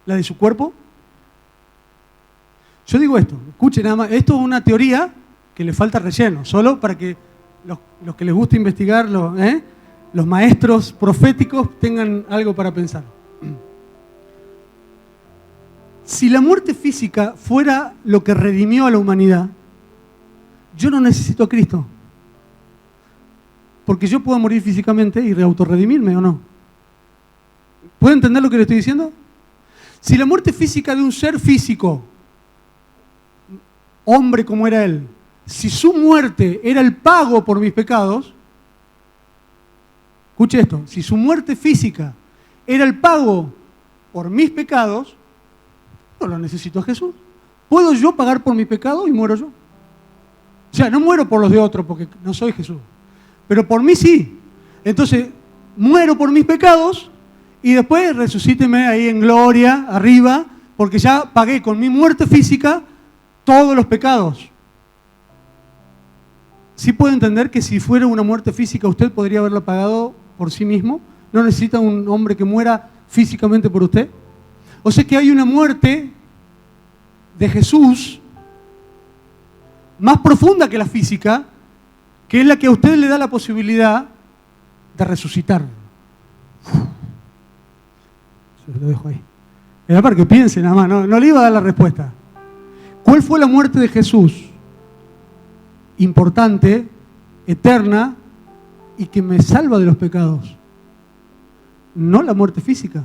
¿La de su cuerpo? Yo digo esto, escuche nada más. Esto es una teoría que le falta relleno, solo para que los que les gusta investigar, los maestros proféticos tengan algo para pensar. Si la muerte física fuera lo que redimió a la humanidad, yo no necesito a Cristo. Porque yo puedo morir físicamente y autorredimirme, ¿o no? ¿Puede entender lo que le estoy diciendo? Si la muerte física de un ser físico, hombre como era él, si su muerte era el pago por mis pecados, escuche esto, si su muerte física era el pago por mis pecados, no lo necesito a Jesús. ¿Puedo yo pagar por mi pecado y muero yo? O sea, no muero por los de otros porque no soy Jesús, pero por mí sí. Entonces, muero por mis pecados y después resucíteme ahí en gloria, arriba, porque ya pagué con mi muerte física todos los pecados. ¿Sí puede entender que si fuera una muerte física usted podría haberla pagado por sí mismo? ¿No necesita un hombre que muera físicamente por usted? O sea que hay una muerte de Jesús más profunda que la física, que es la que a usted le da la posibilidad de resucitar. Se lo dejo ahí. Era para que piense nada más, no le iba a dar la respuesta. ¿Cuál fue la muerte de Jesús? Importante, eterna y que me salva de los pecados. No la muerte física.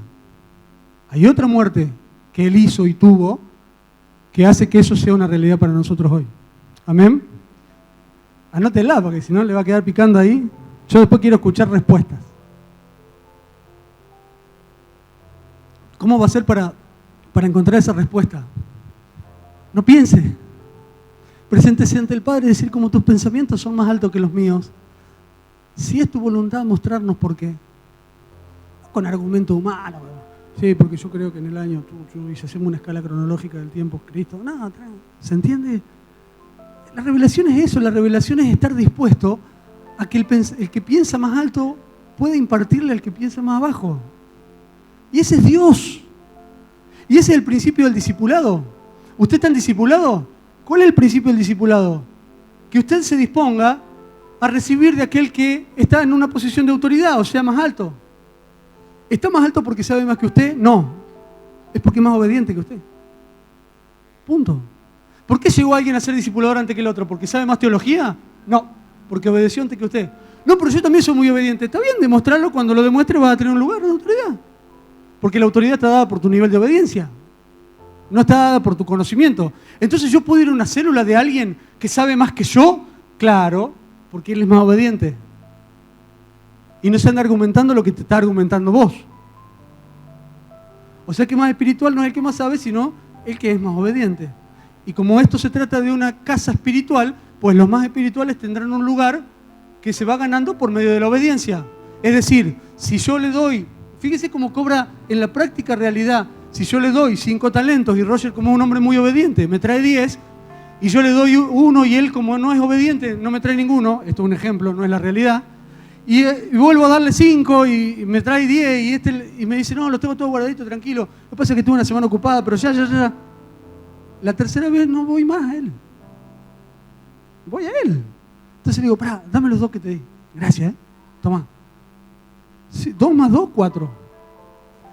Hay otra muerte que Él hizo y tuvo que hace que eso sea una realidad para nosotros hoy. Amén. Anótela porque si no le va a quedar picando ahí. Yo después quiero escuchar respuestas. ¿Cómo va a ser para encontrar esa respuesta? No piense. Preséntese ante el Padre y decir como tus pensamientos son más altos que los míos. Si es tu voluntad mostrarnos por qué. No con argumento humano. Sí, porque yo creo que en el año, y si hacemos una escala cronológica del tiempo Cristo. No, ¿se entiende? La revelación es eso, la revelación es estar dispuesto a que el que piensa más alto pueda impartirle al que piensa más abajo. Y ese es Dios. Y ese es el principio del discipulado. ¿Usted está en discipulado? ¿Cuál es el principio del discipulado? Que usted se disponga a recibir de aquel que está en una posición de autoridad, o sea, más alto. ¿Está más alto porque sabe más que usted? No. Es porque es más obediente que usted. Punto. ¿Por qué llegó alguien a ser discipulador antes que el otro? ¿Porque sabe más teología? No. Porque obedeció antes que usted. No, pero yo también soy muy obediente. Está bien, demostrarlo. Cuando lo demuestre vas a tener un lugar de autoridad. Porque la autoridad está dada por tu nivel de obediencia. No está dada por tu conocimiento. Entonces yo puedo ir a una célula de alguien que sabe más que yo. Claro, porque él es más obediente. Y no se anda argumentando lo que te está argumentando vos. O sea que más espiritual no es el que más sabe, sino el que es más obediente. Y como esto se trata de una casa espiritual, pues los más espirituales tendrán un lugar que se va ganando por medio de la obediencia. Es decir, si yo le doy, fíjese cómo cobra en la práctica realidad, si yo le doy 5 talentos y Roger como es un hombre muy obediente me trae 10, y yo le doy 1 y él como no es obediente no me trae ninguno, esto es un ejemplo, no es la realidad, y vuelvo a darle 5 y me trae 10 y me dice, no, lo tengo todo guardadito, tranquilo, lo que pasa es que tuve una semana ocupada, pero ya. La tercera vez no voy más a él. Voy a él. Entonces le digo, pará, dame los 2 que te di. Gracias, Toma. 2 más 2, 4.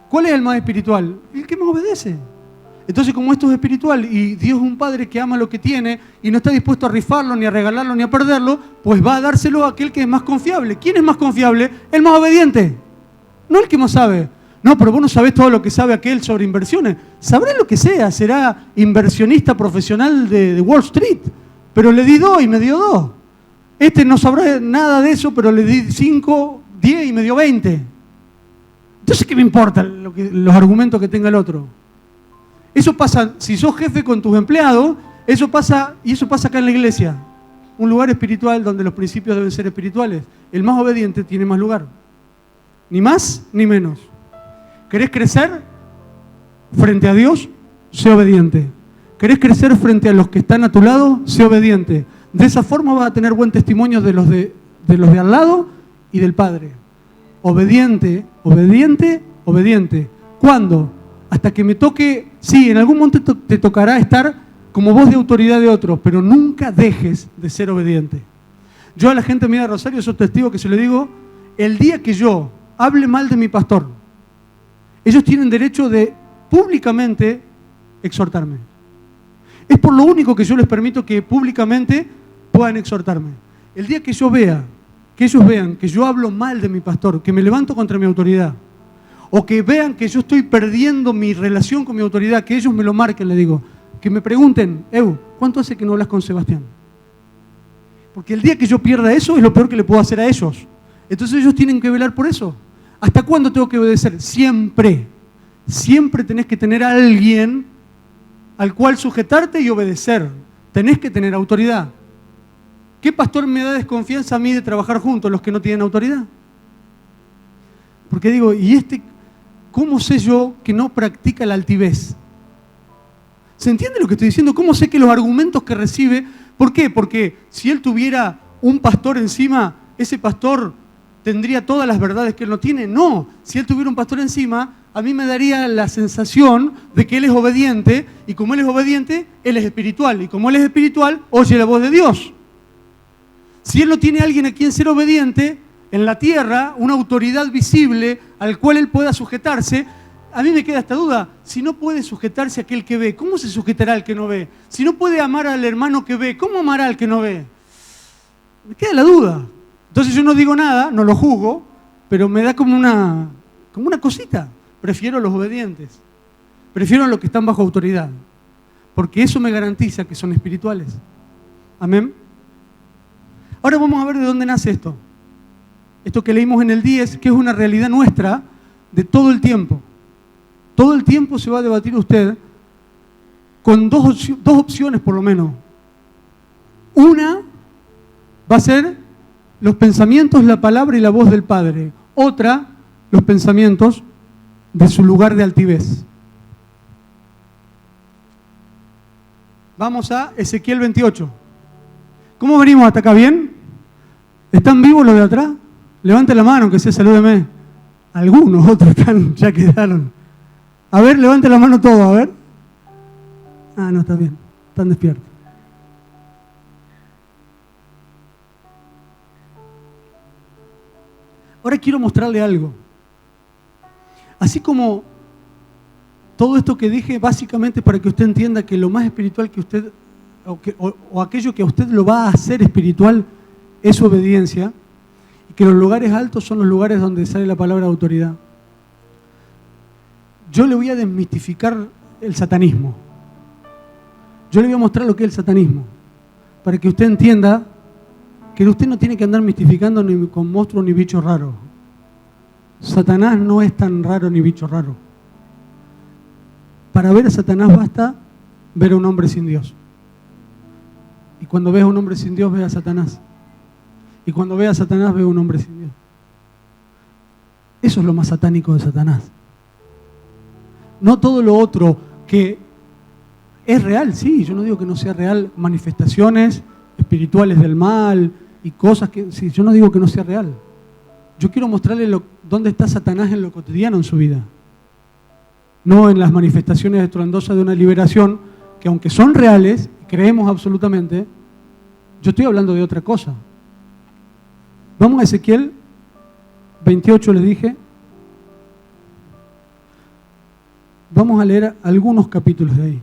¿Cuál es el más espiritual? El que me obedece. Entonces, como esto es espiritual y Dios es un Padre que ama lo que tiene y no está dispuesto a rifarlo, ni a regalarlo, ni a perderlo, pues va a dárselo a aquel que es más confiable. ¿Quién es más confiable? El más obediente. No el que más sabe. No, pero vos no sabés todo lo que sabe aquel sobre inversiones. Sabrá lo que sea, será inversionista profesional de Wall Street, pero le di 2 y me dio 2. Este no sabrá nada de eso, pero le di 5, 10 y me dio 20. Entonces, ¿qué me importa los argumentos que tenga el otro? Eso pasa, si sos jefe con tus empleados, eso pasa acá en la iglesia. Un lugar espiritual donde los principios deben ser espirituales. El más obediente tiene más lugar. Ni más ni menos. ¿Querés crecer frente a Dios? Sé obediente. ¿Querés crecer frente a los que están a tu lado? Sé obediente. De esa forma vas a tener buen testimonio de los de al lado y del Padre. Obediente, obediente, obediente. ¿Cuándo? Hasta que me toque, sí, en algún momento te tocará estar como voz de autoridad de otros, pero nunca dejes de ser obediente. Yo a la gente mía de Rosario soy testigo que se le digo, el día que yo hable mal de mi pastor, ellos tienen derecho de públicamente exhortarme. Es por lo único que yo les permito que públicamente puedan exhortarme. El día que yo vea, que ellos vean que yo hablo mal de mi pastor, que me levanto contra mi autoridad, o que vean que yo estoy perdiendo mi relación con mi autoridad, que ellos me lo marquen, le digo, que me pregunten, ¿cuánto hace que no hablas con Sebastián? Porque el día que yo pierda eso es lo peor que le puedo hacer a ellos. Entonces ellos tienen que velar por eso. ¿Hasta cuándo tengo que obedecer? Siempre. Siempre tenés que tener a alguien al cual sujetarte y obedecer. Tenés que tener autoridad. ¿Qué pastor me da desconfianza a mí de trabajar juntos los que no tienen autoridad? Porque digo, ¿cómo sé yo que no practica la altivez? ¿Se entiende lo que estoy diciendo? ¿Cómo sé que los argumentos que recibe? ¿Por qué? Porque si él tuviera un pastor encima, ese pastor tendría todas las verdades que él no tiene. No, si él tuviera un pastor encima, a mí me daría la sensación de que él es obediente, y como él es obediente, él es espiritual, y como él es espiritual, oye la voz de Dios. Si él no tiene a alguien a quien ser obediente en la tierra, una autoridad visible al cual él pueda sujetarse, a mí me queda esta duda, si no puede sujetarse a aquel que ve, ¿cómo se sujetará al que no ve? Si no puede amar al hermano que ve, ¿cómo amará al que no ve? Me queda la duda. Entonces yo no digo nada, no lo juzgo, pero me da como una cosita. Prefiero a los obedientes, prefiero a los que están bajo autoridad, porque eso me garantiza que son espirituales. Amén. Ahora vamos a ver de dónde nace esto. Esto que leímos en el 10, que es una realidad nuestra de todo el tiempo. Todo el tiempo se va a debatir usted con dos opciones por lo menos. Una va a ser los pensamientos, la palabra y la voz del Padre. Otra, los pensamientos de su lugar de altivez. Vamos a Ezequiel 28. ¿Cómo venimos hasta acá? ¿Bien? ¿Están vivos los de atrás? Levante la mano, que sea, salúdeme. Algunos, otros ya quedaron. A ver, levante la mano todo, a ver. Ah, no, está bien. Están despiertos. Ahora quiero mostrarle algo. Así como todo esto que dije, básicamente para que usted entienda que lo más espiritual que usted, o aquello que a usted lo va a hacer espiritual, es su obediencia, y que los lugares altos son los lugares donde sale la palabra autoridad. Yo le voy a desmistificar el satanismo. Yo le voy a mostrar lo que es el satanismo, para que usted entienda que usted no tiene que andar mistificando ni con monstruos ni bichos raros. Satanás no es tan raro ni bicho raro. Para ver a Satanás basta ver a un hombre sin Dios. Y cuando ves a un hombre sin Dios, ves a Satanás. Y cuando ves a Satanás, ves a un hombre sin Dios. Eso es lo más satánico de Satanás. No todo lo otro que es real, sí, yo no digo que no sea real, manifestaciones espirituales del mal y cosas que, sí, yo no digo que no sea real. Yo quiero mostrarle dónde está Satanás en lo cotidiano en su vida. No en las manifestaciones estruendosas de una liberación, que aunque son reales, creemos absolutamente, yo estoy hablando de otra cosa. Vamos a Ezequiel 28, les dije. Vamos a leer algunos capítulos de ahí.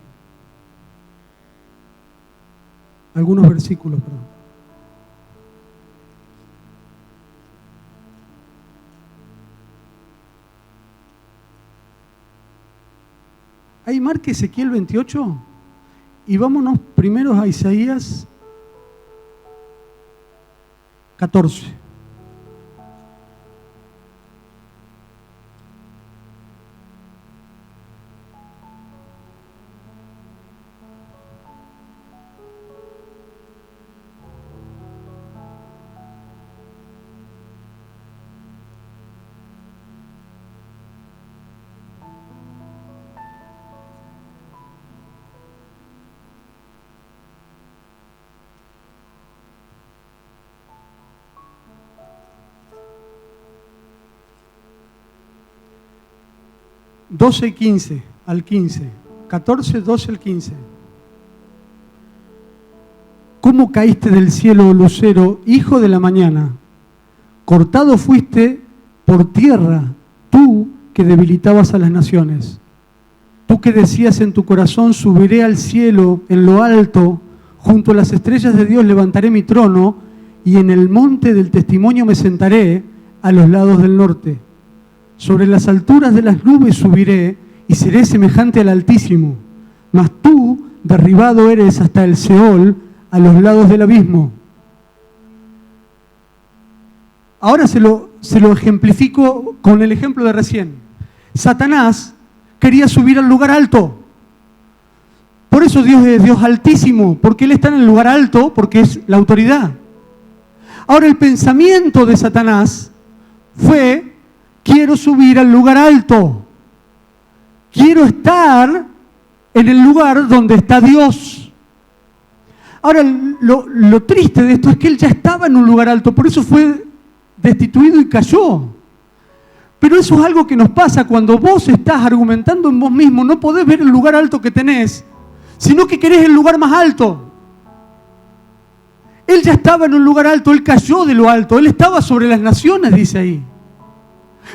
Algunos versículos, perdón. Ahí marque Ezequiel 28 y vámonos primero a Isaías 14. ...12 y 15 al 15... ...14, 12 al 15... ¿Cómo caíste del cielo, lucero, hijo de la mañana? Cortado fuiste por tierra, tú que debilitabas a las naciones. Tú que decías en tu corazón, subiré al cielo, en lo alto, junto a las estrellas de Dios levantaré mi trono, y en el monte del testimonio me sentaré a los lados del norte. sobre las alturas de las nubes subiré y seré semejante al Altísimo. Mas tú, derribado eres hasta el Seol, a los lados del abismo. Ahora se lo ejemplifico con el ejemplo de recién. Satanás quería subir al lugar alto. Por eso Dios es Dios altísimo, porque Él está en el lugar alto, porque es la autoridad. Ahora el pensamiento de Satanás fue: quiero subir al lugar alto. Quiero estar en el lugar donde está Dios. Ahora, lo triste de esto es que él ya estaba en un lugar alto, por eso fue destituido y cayó. Pero eso es algo que nos pasa cuando vos estás argumentando en vos mismo. No podés ver el lugar alto que tenés, sino que querés el lugar más alto. Él ya estaba en un lugar alto, él cayó de lo alto, él estaba sobre las naciones, dice ahí.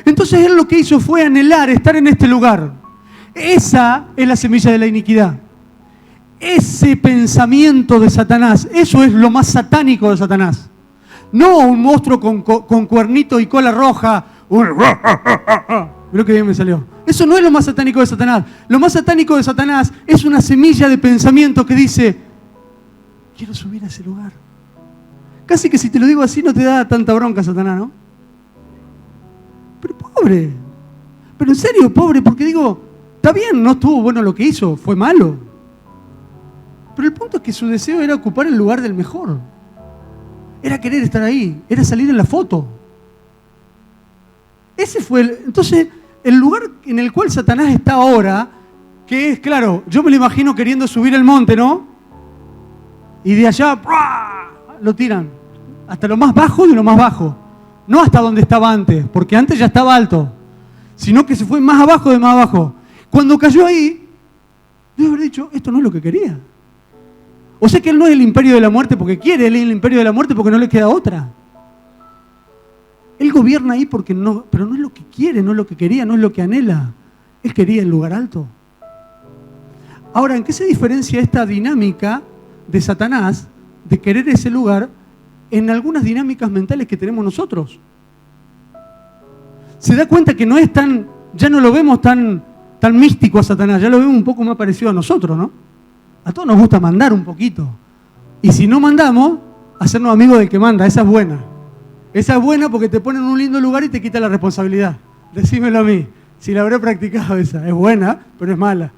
Entonces él lo que hizo fue anhelar estar en este lugar. Esa es la semilla de la iniquidad. Ese pensamiento de Satanás, eso es lo más satánico de Satanás. No un monstruo con cuernito y cola roja. Mirá que bien me salió. Eso no es lo más satánico de Satanás. Lo más satánico de Satanás es una semilla de pensamiento que dice: quiero subir a ese lugar. Casi que si te lo digo así no te da tanta bronca, Satanás, ¿no? Pero pobre. Pero en serio, pobre, porque digo, está bien, no estuvo bueno lo que hizo, fue malo. Pero el punto es que su deseo era ocupar el lugar del mejor. Era querer estar ahí, era salir en la foto. Ese fue entonces, el lugar en el cual Satanás está ahora, que es, claro, yo me lo imagino queriendo subir el monte, ¿no? Y de allá, ¡prua!, lo tiran. Hasta lo más bajo de lo más bajo. No hasta donde estaba antes, porque antes ya estaba alto. Sino que se fue más abajo de más abajo. Cuando cayó ahí, debe haber dicho: esto no es lo que quería. O sea que él no es el imperio de la muerte porque quiere, él es el imperio de la muerte porque no le queda otra. Él gobierna ahí porque no, pero no es lo que quiere, no es lo que quería, no es lo que anhela. Él quería el lugar alto. Ahora, ¿en qué se diferencia esta dinámica de Satanás de querer ese lugar en algunas dinámicas mentales que tenemos nosotros? Se da cuenta que no es tan, ya no lo vemos tan místico a Satanás, ya lo vemos un poco más parecido a nosotros, ¿no? A todos nos gusta mandar un poquito. Y si no mandamos, hacernos amigos del que manda. Esa es buena. Esa es buena porque te ponen en un lindo lugar y te quita la responsabilidad. Decímelo a mí. Si la habré practicado esa. Es buena, pero es mala.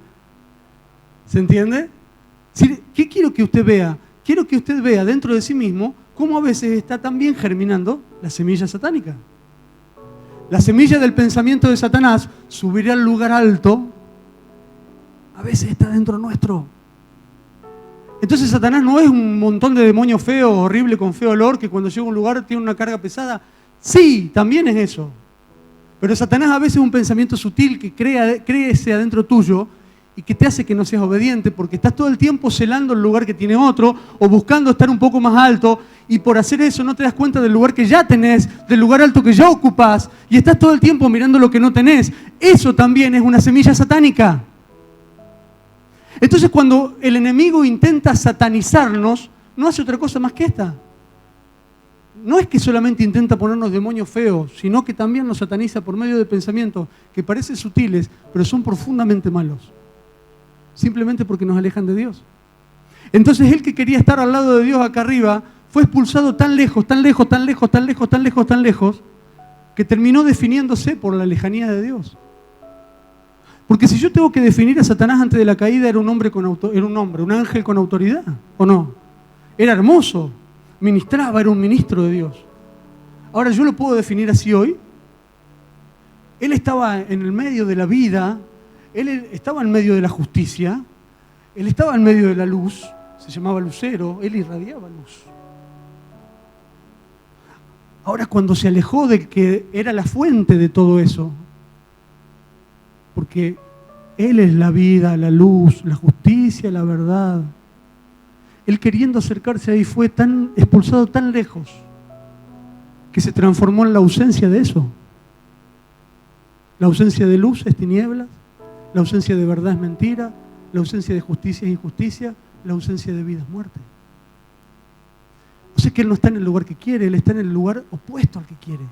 ¿Se entiende? ¿Qué quiero que usted vea? Quiero que usted vea dentro de sí mismo cómo a veces está también germinando la semilla satánica. La semilla del pensamiento de Satanás, subir al lugar alto, a veces está dentro nuestro. Entonces Satanás no es un montón de demonios feos, horrible, con feo olor, que cuando llega a un lugar tiene una carga pesada. Sí, también es eso. Pero Satanás a veces es un pensamiento sutil que crece adentro tuyo y que te hace que no seas obediente porque estás todo el tiempo celando el lugar que tiene otro o buscando estar un poco más alto, y por hacer eso no te das cuenta del lugar que ya tenés, del lugar alto que ya ocupás, y estás todo el tiempo mirando lo que no tenés. Eso también es una semilla satánica. Entonces cuando el enemigo intenta satanizarnos, no hace otra cosa más que esta. No es que solamente intenta ponernos demonios feos, sino que también nos sataniza por medio de pensamientos que parecen sutiles, pero son profundamente malos. Simplemente porque nos alejan de Dios. Entonces él que quería estar al lado de Dios acá arriba, fue expulsado tan lejos, tan lejos, tan lejos, tan lejos, tan lejos, tan lejos, que terminó definiéndose por la lejanía de Dios. Porque si yo tengo que definir a Satanás antes de la caída, era un hombre, un ángel con autoridad, ¿o no? Era hermoso, ministraba, era un ministro de Dios. Ahora yo lo puedo definir así hoy. Él estaba en el medio de la vida, él estaba en medio de la justicia, él estaba en medio de la luz, se llamaba lucero, él irradiaba luz. Ahora cuando se alejó del que era la fuente de todo eso, porque Él es la vida, la luz, la justicia, la verdad. Él queriendo acercarse ahí fue tan expulsado tan lejos que se transformó en la ausencia de eso. La ausencia de luz es tinieblas, la ausencia de verdad es mentira, la ausencia de justicia es injusticia, la ausencia de vida es muerte. O sea que Él no está en el lugar que quiere, Él está en el lugar opuesto al que quiere.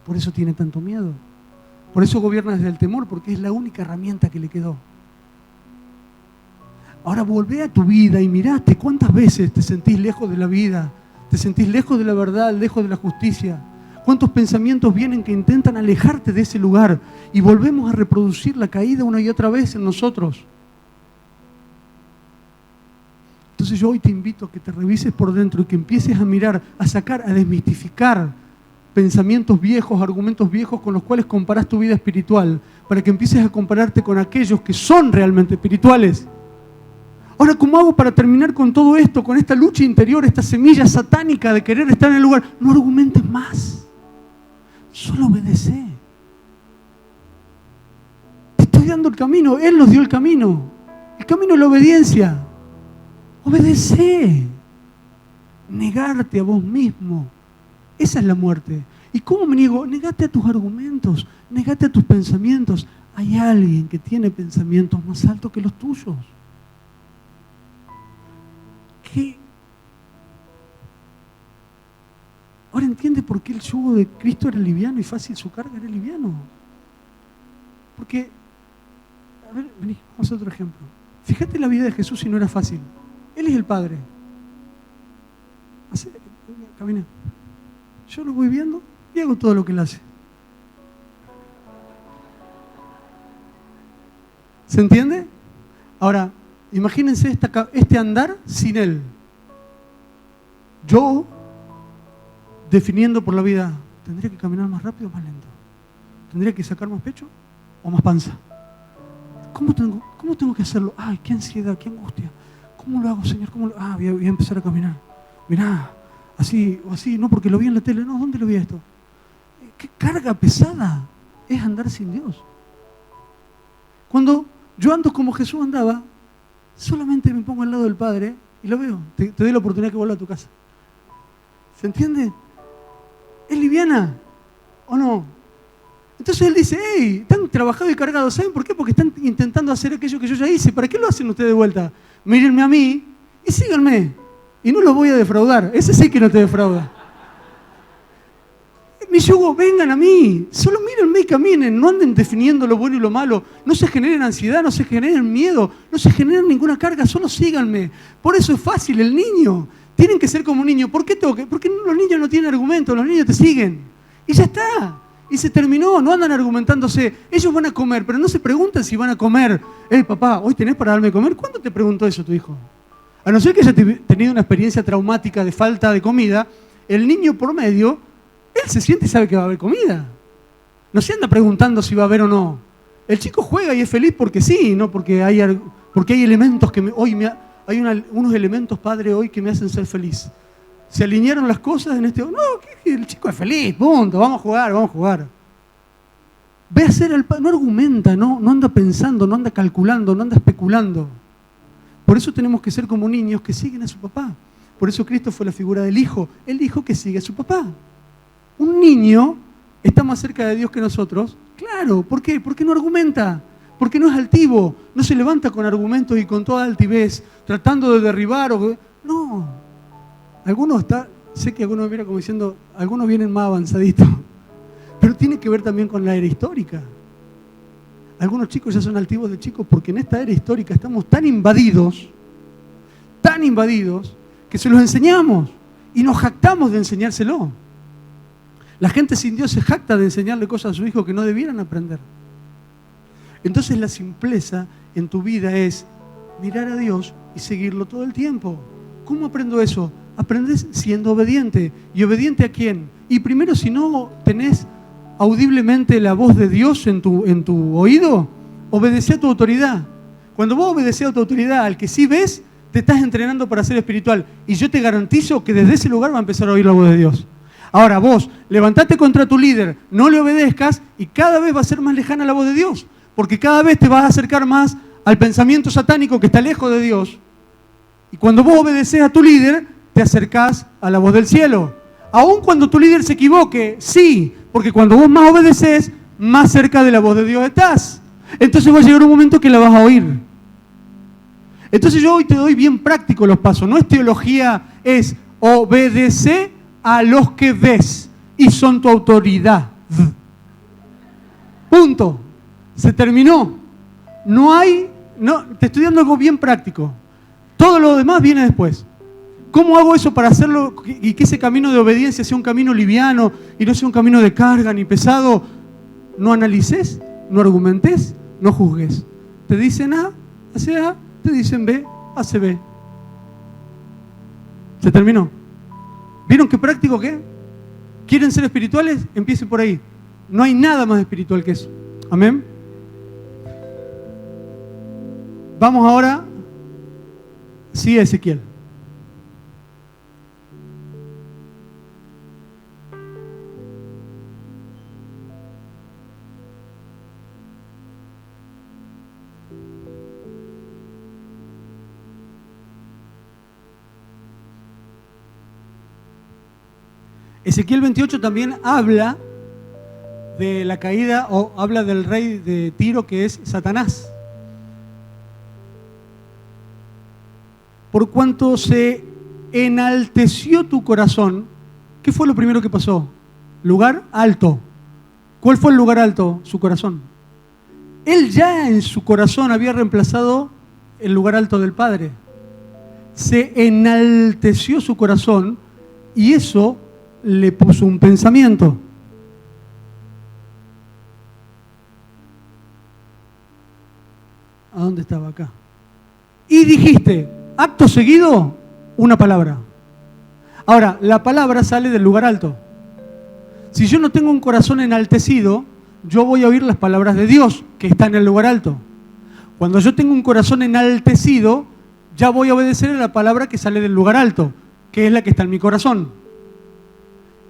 Por eso tiene tanto miedo. Por eso gobierna desde el temor, porque es la única herramienta que le quedó. Ahora volvé a tu vida y mirate cuántas veces te sentís lejos de la vida, te sentís lejos de la verdad, lejos de la justicia. Cuántos pensamientos vienen que intentan alejarte de ese lugar y volvemos a reproducir la caída una y otra vez en nosotros. Entonces yo hoy te invito a que te revises por dentro y que empieces a mirar, a sacar, a desmistificar pensamientos viejos, argumentos viejos con los cuales comparás tu vida espiritual, para que empieces a compararte con aquellos que son realmente espirituales. Ahora, ¿cómo hago para terminar con todo esto, con esta lucha interior, esta semilla satánica de querer estar en el lugar? No argumentes más, solo obedece. Te estoy dando el camino, Él nos dio el camino de la obediencia. Obedece, negarte a vos mismo. Esa es la muerte. ¿Y cómo me niego? Negate a tus argumentos, negate a tus pensamientos. Hay alguien que tiene pensamientos más altos que los tuyos. ¿Qué? Ahora entiende por qué el yugo de Cristo era liviano y fácil su carga era liviano. Porque, a ver, vení, vamos a otro ejemplo. Fíjate la vida de Jesús si no era fácil. Él es el Padre. Camina. Yo lo voy viendo y hago todo lo que Él hace. ¿Se entiende? Ahora, imagínense este andar sin Él. Yo, definiendo por la vida, ¿tendría que caminar más rápido o más lento? ¿Tendría que sacar más pecho o más panza? ¿Cómo tengo que hacerlo? Ay, qué ansiedad, qué angustia. ¿Cómo lo hago, Señor? Voy a empezar a caminar. Mirá, así o así, no porque lo vi en la tele. No, ¿dónde lo vi esto? Qué carga pesada es andar sin Dios. Cuando yo ando como Jesús andaba, solamente me pongo al lado del Padre y lo veo. Te doy la oportunidad que vuelva a tu casa. ¿Se entiende? ¿Es liviana o no? Entonces Él dice, hey, están trabajados y cargados. ¿Saben por qué? Porque están intentando hacer aquello que yo ya hice. ¿Para qué lo hacen ustedes de vuelta? Mírenme a mí y síganme. Y no los voy a defraudar. Ese sí que no te defrauda. Mi yugo, vengan a mí. Solo mírenme y caminen. No anden definiendo lo bueno y lo malo. No se generen ansiedad, no se generen miedo, no se generen ninguna carga. Solo síganme. Por eso es fácil. El niño. Tienen que ser como un niño. ¿Por qué Porque los niños no tienen argumentos. Los niños te siguen. Y ya está. Y se terminó, no andan argumentándose. Ellos van a comer, pero no se preguntan si van a comer. Papá, ¿hoy tenés para darme de comer? ¿Cuándo te preguntó eso tu hijo? A no ser que haya tenido una experiencia traumática de falta de comida, el niño promedio, él se siente y sabe que va a haber comida. No se anda preguntando si va a haber o no. El chico juega y es feliz porque sí, no porque hay elementos que unos elementos, padre, hoy que me hacen ser feliz. Se alinearon las cosas en este... No, el chico es feliz, punto, vamos a jugar. Ve a hacer el padre, no argumenta, no anda pensando, no anda calculando, no anda especulando. Por eso tenemos que ser como niños que siguen a su papá. Por eso Cristo fue la figura del hijo, el hijo que sigue a su papá. Un niño está más cerca de Dios que nosotros. Claro, ¿por qué? Porque no argumenta, porque no es altivo, no se levanta con argumentos y con toda altivez, tratando de derribar No. Sé que algunos me miran como diciendo, algunos vienen más avanzaditos, pero tiene que ver también con la era histórica. Algunos chicos ya son altivos de chicos porque en esta era histórica estamos tan invadidos, que se los enseñamos y nos jactamos de enseñárselo. La gente sin Dios se jacta de enseñarle cosas a su hijo que no debieran aprender. Entonces la simpleza en tu vida es mirar a Dios y seguirlo todo el tiempo. ¿Cómo aprendo eso? Aprendes siendo obediente. ¿Y obediente a quién? Y primero, si no tenés audiblemente la voz de Dios en tu oído, obedece a tu autoridad. Cuando vos obedeces a tu autoridad, al que sí ves, te estás entrenando para ser espiritual. Y yo te garantizo que desde ese lugar va a empezar a oír la voz de Dios. Ahora vos, levantate contra tu líder, no le obedezcas y cada vez va a ser más lejana la voz de Dios. Porque cada vez te vas a acercar más al pensamiento satánico que está lejos de Dios. Y cuando vos obedeces a tu líder, te acercás a la voz del cielo. Aun cuando tu líder se equivoque, sí, porque cuando vos más obedeces, más cerca de la voz de Dios estás. Entonces va a llegar un momento que la vas a oír. Entonces yo hoy te doy bien práctico los pasos. No es teología, es obedece a los que ves y son tu autoridad. Punto. Se terminó. Te estoy dando algo bien práctico. Todo lo demás viene después. ¿Cómo hago eso para hacerlo y que ese camino de obediencia sea un camino liviano y no sea un camino de carga ni pesado? No analices, no argumentes, no juzgues. Te dicen A, hace A, te dicen B, hace B. Se terminó. ¿Vieron qué práctico que es? ¿Quieren ser espirituales? Empiecen por ahí. No hay nada más espiritual que eso. Amén. Vamos ahora, sí, a Ezequiel. Ezequiel 28 también habla de la caída o habla del rey de Tiro, que es Satanás. Por cuanto se enalteció tu corazón, ¿qué fue lo primero que pasó? Lugar alto. ¿Cuál fue el lugar alto? Su corazón. Él ya en su corazón había reemplazado el lugar alto del Padre. Se enalteció su corazón y eso le puso un pensamiento. ¿A dónde estaba acá? Y dijiste, acto seguido, una palabra. Ahora, la palabra sale del lugar alto. Si yo no tengo un corazón enaltecido, yo voy a oír las palabras de Dios, que está en el lugar alto. Cuando yo tengo un corazón enaltecido, ya voy a obedecer a la palabra que sale del lugar alto, que es la que está en mi corazón.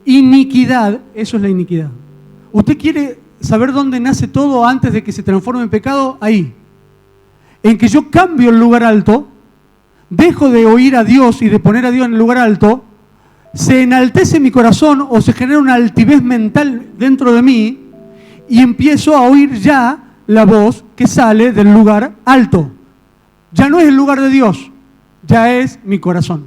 Iniquidad, eso es la iniquidad. ¿Usted quiere saber dónde nace todo antes de que se transforme en pecado? Ahí. En que yo cambio el lugar alto, dejo de oír a Dios y de poner a Dios en el lugar alto, se enaltece mi corazón o se genera una altivez mental dentro de mí y empiezo a oír ya la voz que sale del lugar alto. Ya no es el lugar de Dios, ya es mi corazón.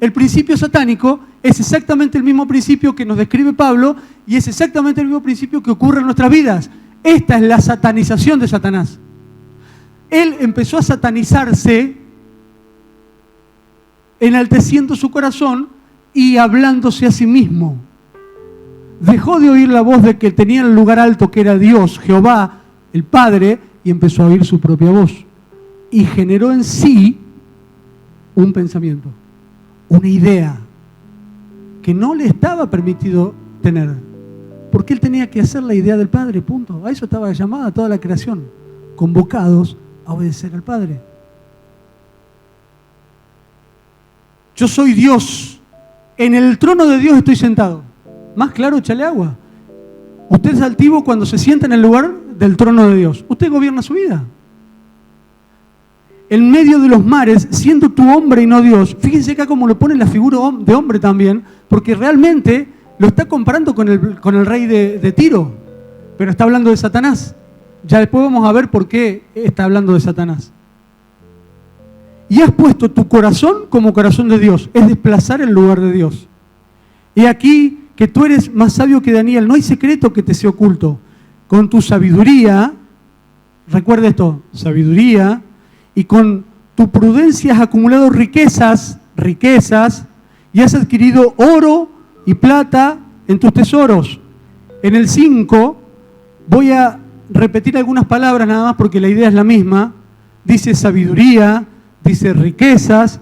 El principio satánico es exactamente el mismo principio que nos describe Pablo y es exactamente el mismo principio que ocurre en nuestras vidas. Esta es la satanización de Satanás. Él empezó a satanizarse, enalteciendo su corazón y hablándose a sí mismo. Dejó de oír la voz de que tenía el lugar alto, que era Dios, Jehová, el Padre, y empezó a oír su propia voz. Y generó en sí un pensamiento, una idea que no le estaba permitido tener, porque él tenía que hacer la idea del Padre, punto. A eso estaba llamada toda la creación, convocados a obedecer al Padre. Yo soy Dios, en el trono de Dios estoy sentado. Más claro, échale agua. Usted es altivo cuando se sienta en el lugar del trono de Dios. Usted gobierna su vida. En medio de los mares, siendo tú hombre y no Dios. Fíjense acá cómo lo pone la figura de hombre también, porque realmente lo está comparando con el rey de Tiro, pero está hablando de Satanás. Ya después vamos a ver por qué está hablando de Satanás. Y has puesto tu corazón como corazón de Dios, es desplazar el lugar de Dios. Y aquí que tú eres más sabio que Daniel, no hay secreto que te sea oculto. Con tu sabiduría, recuerda esto, sabiduría, y con tu prudencia has acumulado riquezas, y has adquirido oro y plata en tus tesoros. En el 5, voy a repetir algunas palabras nada más porque la idea es la misma. Dice sabiduría, dice riquezas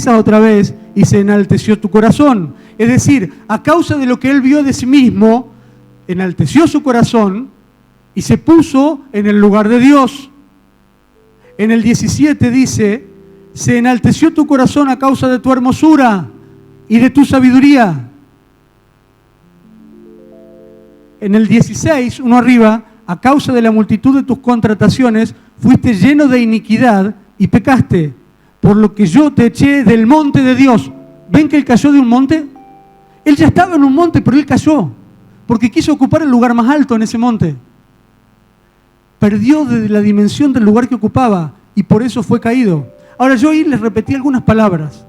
otra vez, y se enalteció tu corazón. Es decir, a causa de lo que él vio de sí mismo, enalteció su corazón y se puso en el lugar de Dios. En el 17 dice, se enalteció tu corazón a causa de tu hermosura y de tu sabiduría. En el 16, uno arriba, a causa de la multitud de tus contrataciones, fuiste lleno de iniquidad y pecaste, por lo que yo te eché del monte de Dios. ¿Ven que él cayó de un monte? Él ya estaba en un monte, pero él cayó, porque quiso ocupar el lugar más alto en ese monte. Perdió de la dimensión del lugar que ocupaba y por eso fue caído. Ahora yo ahí les repetí algunas palabras.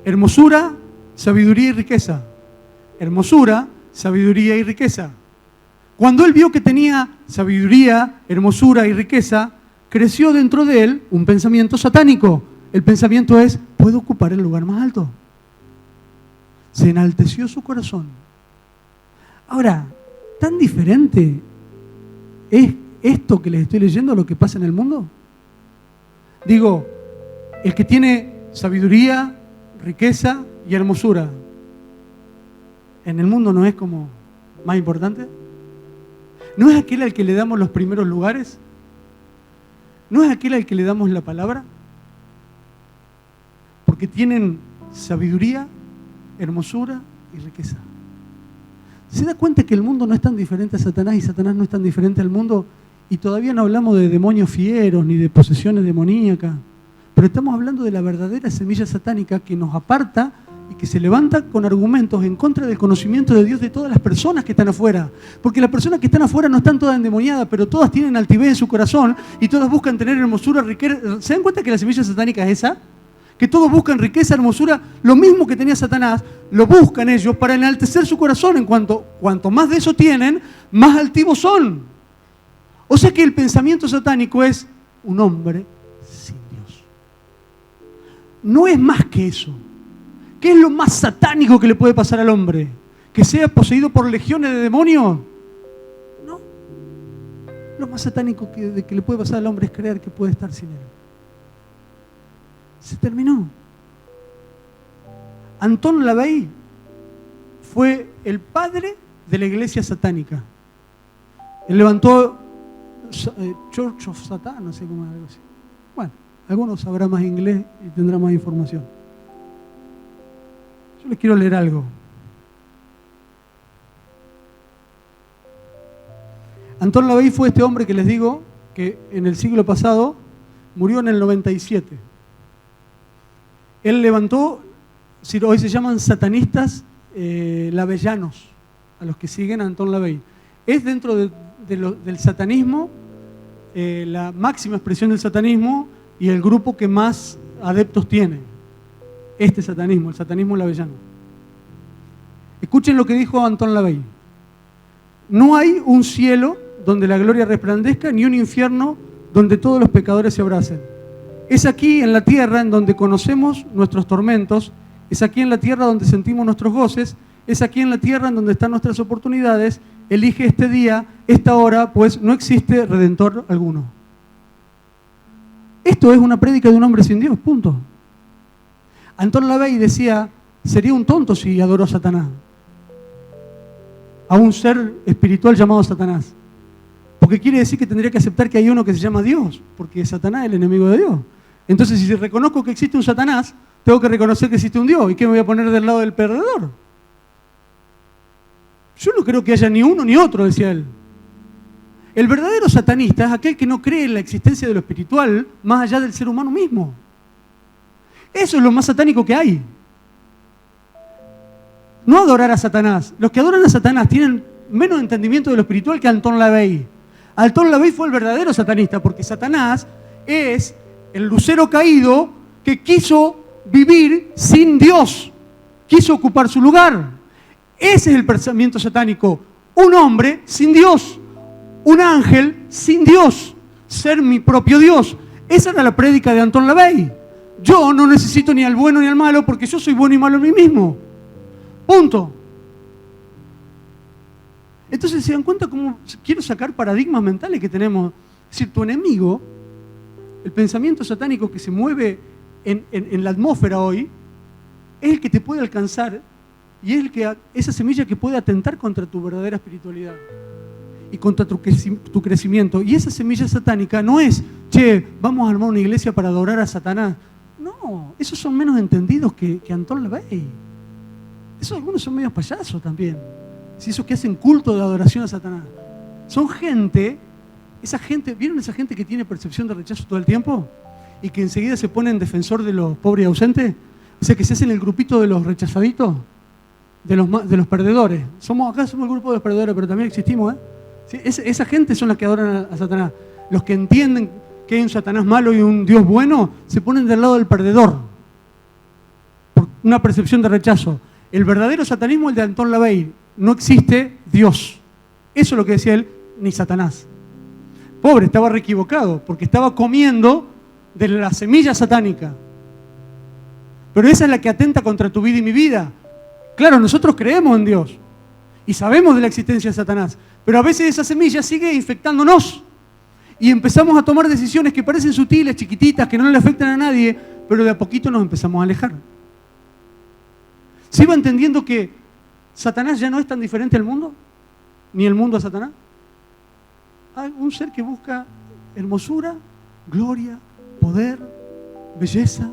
Hermosura, sabiduría y riqueza. Hermosura, sabiduría y riqueza. Cuando él vio que tenía sabiduría, hermosura y riqueza, creció dentro de él un pensamiento satánico. El pensamiento es, puedo ocupar el lugar más alto. Se enalteció su corazón. Ahora, ¿tan diferente es esto que les estoy leyendo a lo que pasa en el mundo? Digo, el que tiene sabiduría, riqueza y hermosura, ¿en el mundo no es como más importante? ¿No es aquel al que le damos los primeros lugares? ¿No es aquel al que le damos la palabra? Porque tienen sabiduría, hermosura y riqueza. ¿Se da cuenta que el mundo no es tan diferente a Satanás y Satanás no es tan diferente al mundo? Y todavía no hablamos de demonios fieros ni de posesiones demoníacas, pero estamos hablando de la verdadera semilla satánica que nos aparta y que se levanta con argumentos en contra del conocimiento de Dios de todas las personas que están afuera. Porque las personas que están afuera no están todas endemoniadas, pero todas tienen altivez en su corazón y todas buscan tener hermosura, riqueza. ¿Se dan cuenta que la semilla satánica es esa? Que todos buscan riqueza, hermosura, lo mismo que tenía Satanás, lo buscan ellos para enaltecer su corazón. Cuanto más de eso tienen, más altivos son. O sea que el pensamiento satánico es un hombre sin Dios. No es más que eso. ¿Qué es lo más satánico que le puede pasar al hombre? ¿Que sea poseído por legiones de demonios? No. Lo más satánico que le puede pasar al hombre es creer que puede estar sin él. Se terminó. Anton LaVey fue el padre de la iglesia satánica. Él levantó Church of Satan, no sé cómo es algo así. Bueno, algunos sabrán más inglés y tendrán más información. Yo les quiero leer algo. Anton LaVey fue este hombre que les digo que en el siglo pasado murió en el 97. Él levantó, hoy se llaman satanistas laveyanos, a los que siguen a Anton LaVey. Es dentro del satanismo, la máxima expresión del satanismo y el grupo que más adeptos tiene. Este satanismo, el satanismo laveyano. Escuchen lo que dijo Anton LaVey. No hay un cielo donde la gloria resplandezca, ni un infierno donde todos los pecadores se abracen. Es aquí en la tierra en donde conocemos nuestros tormentos, es aquí en la tierra donde sentimos nuestros goces, es aquí en la tierra en donde están nuestras oportunidades. Elige este día, esta hora, pues no existe redentor alguno. Esto es una prédica de un hombre sin Dios, punto. Anton LaVey decía, sería un tonto si adoro a Satanás, a un ser espiritual llamado Satanás. Porque quiere decir que tendría que aceptar que hay uno que se llama Dios, porque Satanás es el enemigo de Dios. Entonces, si reconozco que existe un Satanás, tengo que reconocer que existe un Dios. ¿Y qué me voy a poner del lado del perdedor? Yo no creo que haya ni uno ni otro, decía él. El verdadero satanista es aquel que no cree en la existencia de lo espiritual más allá del ser humano mismo. Eso es lo más satánico que hay. No adorar a Satanás. Los que adoran a Satanás tienen menos entendimiento de lo espiritual que Anton LaVey. Anton LaVey fue el verdadero satanista, porque Satanás es el lucero caído que quiso vivir sin Dios, quiso ocupar su lugar. Ese es el pensamiento satánico. Un hombre sin Dios, un ángel sin Dios, ser mi propio Dios. Esa era la prédica de Anton LaVey. Yo no necesito ni al bueno ni al malo porque yo soy bueno y malo en mí mismo. Punto. Entonces se dan cuenta cómo quiero sacar paradigmas mentales que tenemos. Es decir, tu enemigo, el pensamiento satánico que se mueve en la atmósfera hoy, es el que te puede alcanzar y es esa semilla que puede atentar contra tu verdadera espiritualidad y contra tu crecimiento. Y esa semilla satánica no es, che, vamos a armar una iglesia para adorar a Satanás. No, esos son menos entendidos que Anton LaVey. Esos algunos son medios payasos también. Si esos que hacen culto de adoración a Satanás. Son gente, ¿vieron esa gente que tiene percepción de rechazo todo el tiempo? Y que enseguida se pone en defensor de los pobres y ausentes. O sea, que se hacen el grupito de los rechazaditos, de los perdedores. Acá somos el grupo de los perdedores, pero también existimos, ¿eh? ¿Sí? Esa gente son las que adoran a Satanás. Los que entienden que hay un Satanás malo y un Dios bueno, se ponen del lado del perdedor. Por una percepción de rechazo. El verdadero satanismo es el de Anton LaVey. No existe Dios. Eso es lo que decía él, ni Satanás. Pobre, estaba re equivocado, porque estaba comiendo de la semilla satánica. Pero esa es la que atenta contra tu vida y mi vida. Claro, nosotros creemos en Dios y sabemos de la existencia de Satanás, pero a veces esa semilla sigue infectándonos y empezamos a tomar decisiones que parecen sutiles, chiquititas, que no le afectan a nadie, pero de a poquito nos empezamos a alejar. ¿Se iba entendiendo que Satanás ya no es tan diferente al mundo? ¿Ni el mundo a Satanás? Hay un ser que busca hermosura, gloria, poder, belleza,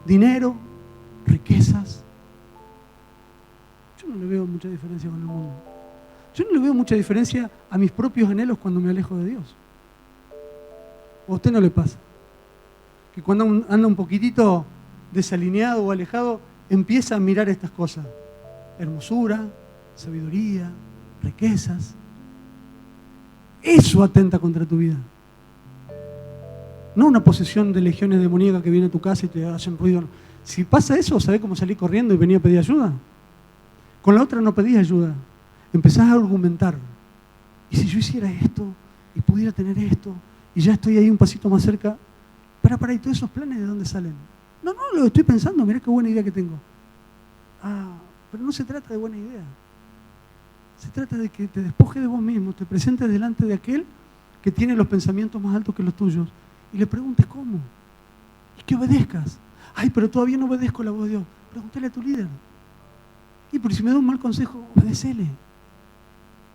dinero, riquezas. Yo no le veo mucha diferencia con el mundo. Yo no le veo mucha diferencia a mis propios anhelos cuando me alejo de Dios. ¿O a usted no le pasa? Que cuando anda un poquitito desalineado o alejado, empieza a mirar estas cosas. Hermosura, sabiduría, riquezas. Eso atenta contra tu vida. No una posesión de legiones demoníacas que viene a tu casa y te hacen ruido. Si pasa eso, ¿sabés cómo salí corriendo y venía a pedir ayuda? Con la otra no pedís ayuda. Empezás a argumentar. ¿Y si yo hiciera esto? Y pudiera tener esto. Y ya estoy ahí un pasito más cerca. Para, ¿y todos esos planes de dónde salen? No, lo estoy pensando. Mirá qué buena idea que tengo. Pero no se trata de buena idea. Se trata de que te despojes de vos mismo, te presentes delante de aquel que tiene los pensamientos más altos que los tuyos y le preguntes cómo. Y que obedezcas. Ay, pero todavía no obedezco la voz de Dios. Pregúntale a tu líder. Y por si me da un mal consejo, obedécele.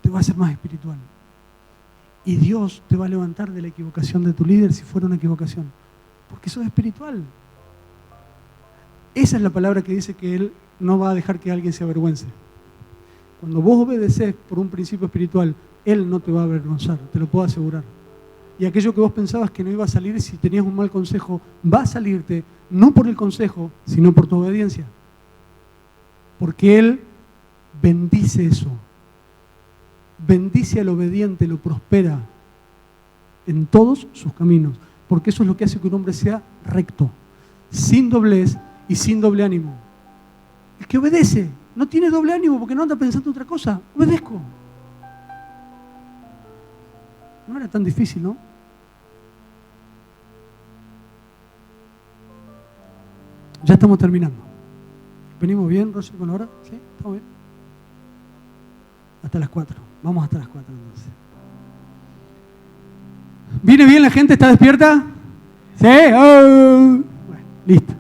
Te va a hacer más espiritual. Y Dios te va a levantar de la equivocación de tu líder si fuera una equivocación. Porque eso es espiritual. Esa es la palabra que dice que Él no va a dejar que alguien se avergüence. Cuando vos obedeces por un principio espiritual, Él no te va a avergonzar, te lo puedo asegurar. Y aquello que vos pensabas que no iba a salir si tenías un mal consejo, va a salirte, no por el consejo, sino por tu obediencia. Porque Él bendice eso. Bendice al obediente, lo prospera en todos sus caminos. Porque eso es lo que hace que un hombre sea recto, sin doblez y sin doble ánimo. El que obedece no tiene doble ánimo porque no anda pensando otra cosa. Obedezco. No era tan difícil, ¿no? Ya estamos terminando. ¿Venimos bien, Rosy, con la hora? ¿Sí? ¿Estamos bien? Hasta las 4. Vamos hasta las 4 entonces. ¿Viene bien la gente? ¿Está despierta? ¿Sí? Oh. Bueno, listo.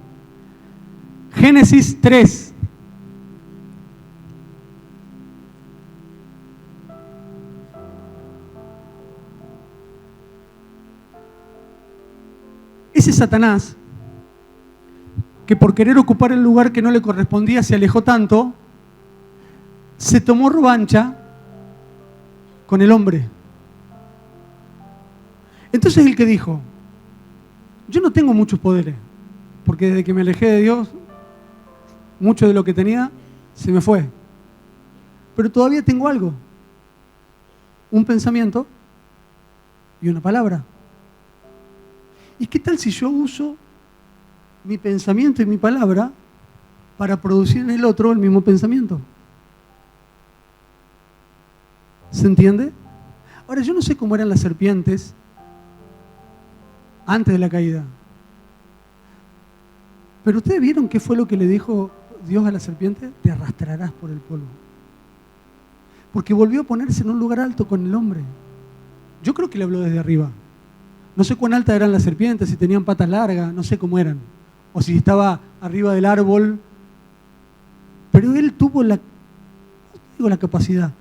Génesis 3. Ese Satanás, que por querer ocupar el lugar que no le correspondía se alejó tanto, se tomó revancha con el hombre. Entonces el que dijo, yo no tengo muchos poderes, porque desde que me alejé de Dios, mucho de lo que tenía se me fue. Pero todavía tengo algo, un pensamiento y una palabra. ¿Y qué tal si yo uso mi pensamiento y mi palabra para producir en el otro el mismo pensamiento? ¿Se entiende? Ahora, yo no sé cómo eran las serpientes antes de la caída. Pero ustedes vieron qué fue lo que le dijo Dios a la serpiente: te arrastrarás por el polvo. Porque volvió a ponerse en un lugar alto con el hombre. Yo creo que le habló desde arriba. No sé cuán altas eran las serpientes, si tenían patas largas, no sé cómo eran. O si estaba arriba del árbol. Pero él tuvo no digo la capacidad,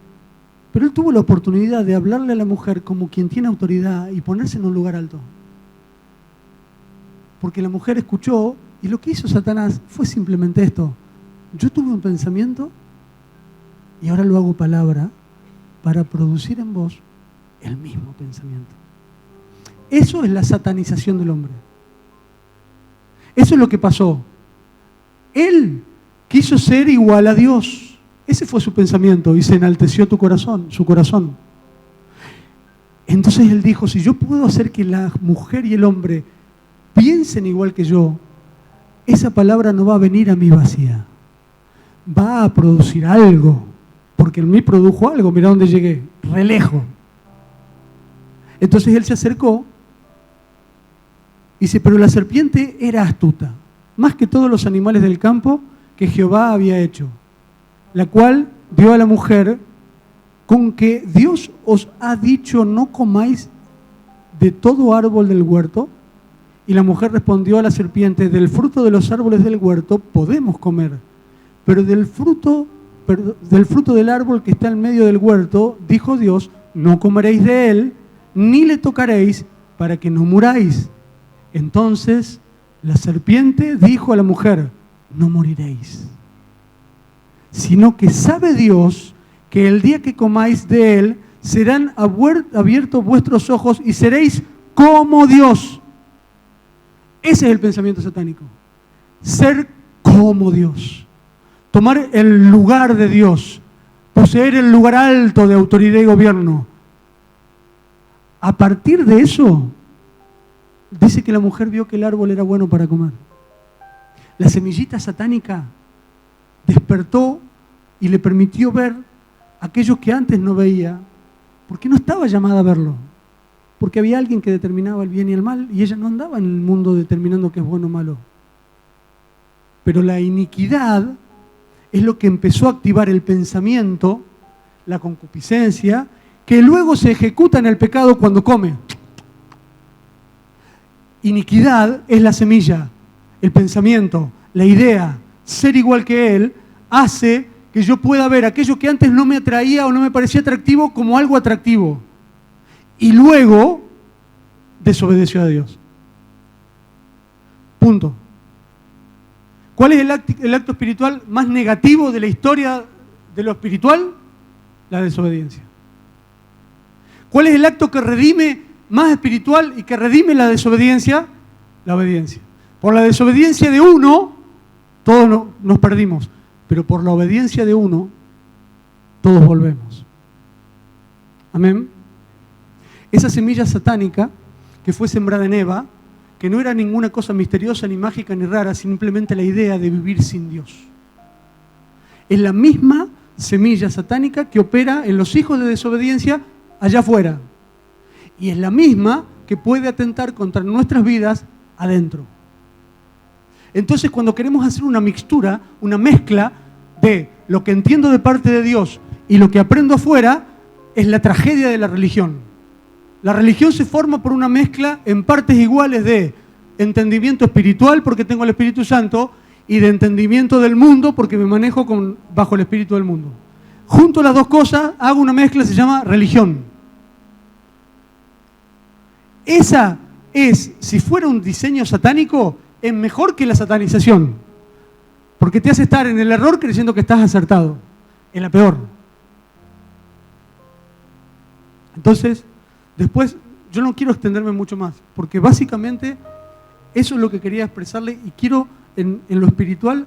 pero él tuvo la oportunidad de hablarle a la mujer como quien tiene autoridad y ponerse en un lugar alto. Porque la mujer escuchó, y lo que hizo Satanás fue simplemente esto: yo tuve un pensamiento y ahora lo hago palabra para producir en vos el mismo pensamiento. Eso es la satanización del hombre. Eso es lo que pasó. Él quiso ser igual a Dios. Ese fue su pensamiento y se enalteció su corazón. Entonces él dijo: si yo puedo hacer que la mujer y el hombre piensen igual que yo, esa palabra no va a venir a mí vacía. Va a producir algo. porque en mí produjo algo, mirá dónde llegué, re lejos. Entonces él se acercó y dice, pero la serpiente era astuta, más que todos los animales del campo que Jehová había hecho, la cual dio a la mujer, con que Dios os ha dicho no comáis de todo árbol del huerto. Y la mujer respondió a la serpiente, del fruto de los árboles del huerto podemos comer, pero del fruto del árbol que está en medio del huerto, dijo Dios, no comeréis de él, ni le tocaréis, para que no muráis. Entonces la serpiente dijo a la mujer, no moriréis, sino que sabe Dios que el día que comáis de él, serán abiertos vuestros ojos y seréis como Dios. Ese es el pensamiento satánico. Ser como Dios. Tomar el lugar de Dios. Poseer el lugar alto de autoridad y gobierno. A partir de eso, dice que la mujer vio que el árbol era bueno para comer. La semillita satánica despertó y le permitió ver aquello que antes no veía, porque no estaba llamada a verlo. Porque había alguien que determinaba el bien y el mal y ella no andaba en el mundo determinando qué es bueno o malo. Pero la iniquidad es lo que empezó a activar el pensamiento, la concupiscencia, que luego se ejecuta en el pecado cuando come. Iniquidad es la semilla, el pensamiento, la idea, ser igual que él, hace que yo pueda ver aquello que antes no me atraía o no me parecía atractivo como algo atractivo. Y luego desobedeció a Dios. Punto. ¿Cuál es el acto espiritual más negativo de la historia de lo espiritual? La desobediencia. ¿Cuál es el acto que redime más espiritual y que redime la desobediencia? La obediencia. Por la desobediencia de uno, todos nos perdimos, pero por la obediencia de uno, todos volvemos. Amén. Esa semilla satánica que fue sembrada en Eva, que no era ninguna cosa misteriosa, ni mágica, ni rara, simplemente la idea de vivir sin Dios. Es la misma semilla satánica que opera en los hijos de desobediencia allá afuera. Y es la misma que puede atentar contra nuestras vidas adentro. Entonces, cuando queremos hacer una mixtura, una mezcla de lo que entiendo de parte de Dios y lo que aprendo afuera, es la tragedia de la religión. La religión se forma por una mezcla en partes iguales de entendimiento espiritual, porque tengo el Espíritu Santo, y de entendimiento del mundo, porque me manejo bajo el espíritu del mundo. Junto las dos cosas, hago una mezcla, se llama religión. Esa es, si fuera un diseño satánico, es mejor que la satanización, porque te hace estar en el error creyendo que estás acertado, en la peor. Entonces, después, yo no quiero extenderme mucho más, porque básicamente eso es lo que quería expresarle y quiero en lo espiritual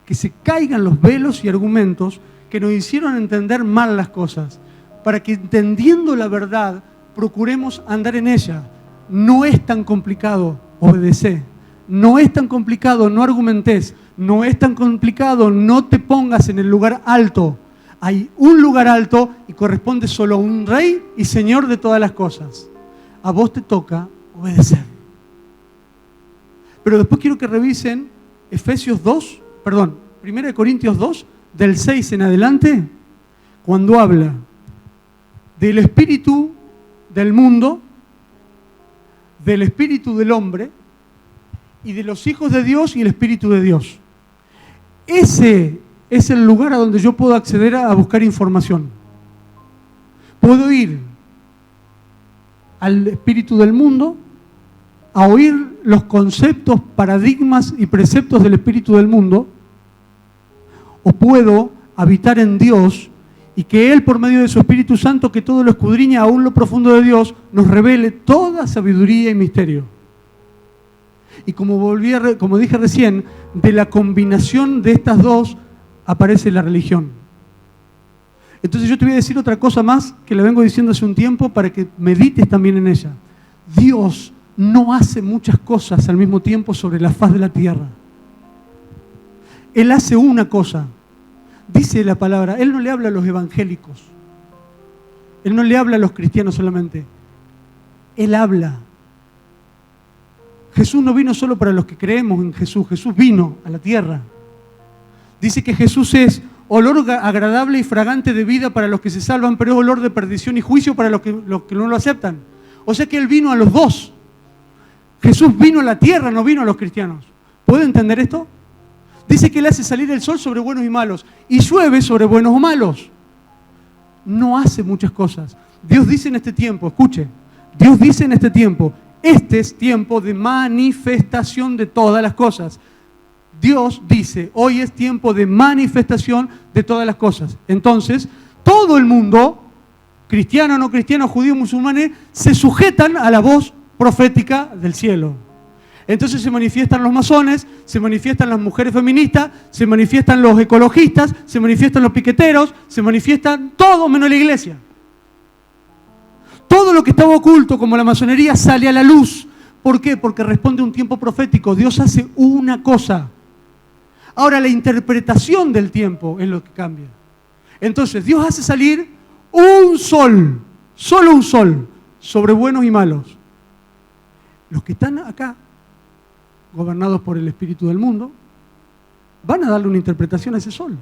que se caigan los velos y argumentos que nos hicieron entender mal las cosas, para que entendiendo la verdad procuremos andar en ella. No es tan complicado obedecer, no es tan complicado no argumentes, no es tan complicado no te pongas en el lugar alto. Hay un lugar alto y corresponde solo a un rey y señor de todas las cosas. A vos te toca obedecer. Pero después quiero que revisen Primera de Corintios 2, del 6 en adelante, cuando habla del espíritu del mundo, del espíritu del hombre y de los hijos de Dios y el espíritu de Dios. Ese es el lugar a donde yo puedo acceder a buscar información. Puedo ir al espíritu del mundo, a oír los conceptos, paradigmas y preceptos del espíritu del mundo, o puedo habitar en Dios y que Él, por medio de su Espíritu Santo, que todo lo escudriña aún lo profundo de Dios, nos revele toda sabiduría y misterio. Y como dije recién, de la combinación de estas dos aparece la religión. Entonces yo te voy a decir otra cosa más que le vengo diciendo hace un tiempo para que medites también en ella. Dios no hace muchas cosas al mismo tiempo sobre la faz de la tierra. Él hace una cosa. dice la palabra, Él no le habla a los evangélicos. Él no le habla a los cristianos solamente. Él habla. Jesús no vino solo para los que creemos en Jesús. Jesús vino a la tierra. Dice que Jesús es olor agradable y fragante de vida para los que se salvan, pero es olor de perdición y juicio para los que no lo aceptan. O sea que Él vino a los dos. Jesús vino a la tierra, no vino a los cristianos. ¿Puede entender esto? Dice que Él hace salir el sol sobre buenos y malos y llueve sobre buenos o malos. No hace muchas cosas. Dios dice en este tiempo, escuche, Dios dice en este tiempo, este es tiempo de manifestación de todas las cosas. Dios dice, hoy es tiempo de manifestación de todas las cosas. Entonces, todo el mundo, cristiano, no cristiano, judío, musulmanes, se sujetan a la voz profética del cielo. Entonces se manifiestan los masones, se manifiestan las mujeres feministas, se manifiestan los ecologistas, se manifiestan los piqueteros, se manifiestan todo menos la iglesia. Todo lo que estaba oculto, como la masonería, sale a la luz. ¿Por qué? Porque responde a un tiempo profético. Dios hace una cosa. Ahora, la interpretación del tiempo es lo que cambia. Entonces, Dios hace salir un sol, solo un sol, sobre buenos y malos. Los que están acá, gobernados por el espíritu del mundo, van a darle una interpretación a ese sol.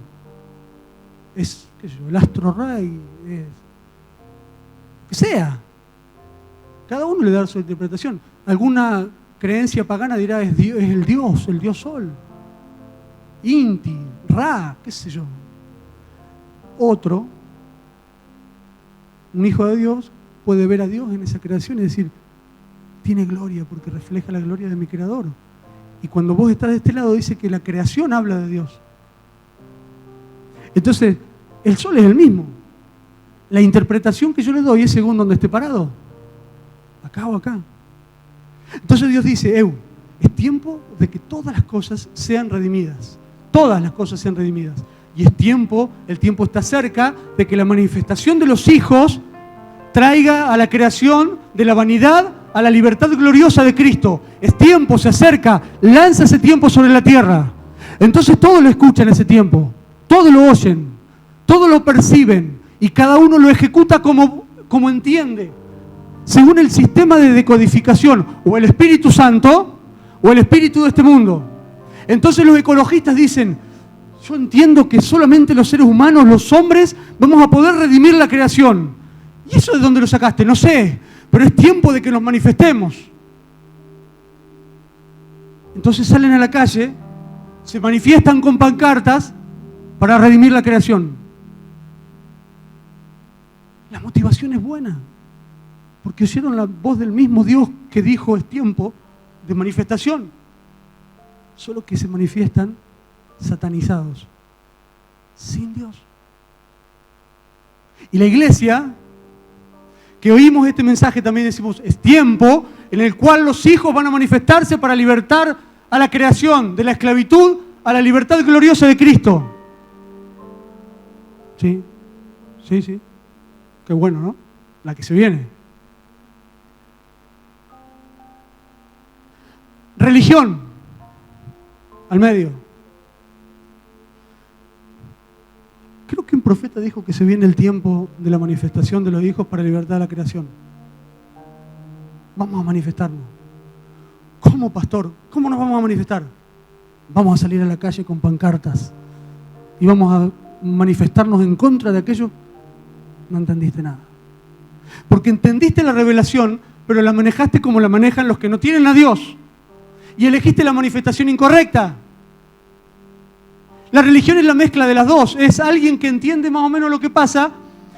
Es, qué sé yo, el astro rey, es que sea. Cada uno le da su interpretación. Alguna creencia pagana dirá es el dios sol. Inti, Ra, qué sé yo. Otro, un hijo de Dios, puede ver a Dios en esa creación y decir, tiene gloria porque refleja la gloria de mi creador. Y cuando vos estás de este lado dice que la creación habla de Dios. Entonces, el sol es el mismo. La interpretación que yo le doy es según donde esté parado. Acá o acá. Entonces Dios dice, es tiempo de que todas las cosas sean redimidas. Todas las cosas sean redimidas. Y es tiempo, el tiempo está cerca de que la manifestación de los hijos traiga a la creación de la vanidad a la libertad gloriosa de Cristo. Es tiempo, se acerca, lanza ese tiempo sobre la tierra. Entonces todos lo escuchan ese tiempo, todos lo oyen, todos lo perciben y cada uno lo ejecuta como entiende, según el sistema de decodificación, o el Espíritu Santo o el espíritu de este mundo. Entonces los ecologistas dicen, yo entiendo que solamente los seres humanos, los hombres, vamos a poder redimir la creación. ¿Y eso de dónde lo sacaste? No sé, pero es tiempo de que nos manifestemos. Entonces salen a la calle, se manifiestan con pancartas para redimir la creación. La motivación es buena, porque oyeron la voz del mismo Dios que dijo es tiempo de manifestación, solo que se manifiestan satanizados, sin Dios. Y la iglesia, que oímos este mensaje, también decimos, es tiempo en el cual los hijos van a manifestarse para libertar a la creación de la esclavitud a la libertad gloriosa de Cristo. Sí, sí, sí. Qué bueno, ¿no? La que se viene. Religión, al medio. Creo que un profeta dijo que se viene el tiempo de la manifestación de los hijos para libertar a la creación. Vamos a manifestarnos. ¿Cómo, pastor? ¿Cómo nos vamos a manifestar? Vamos a salir a la calle con pancartas y vamos a manifestarnos en contra de aquello. No entendiste nada. Porque entendiste la revelación, pero la manejaste como la manejan los que no tienen a Dios. Y elegiste la manifestación incorrecta. La religión es la mezcla de las dos. Es alguien que entiende más o menos lo que pasa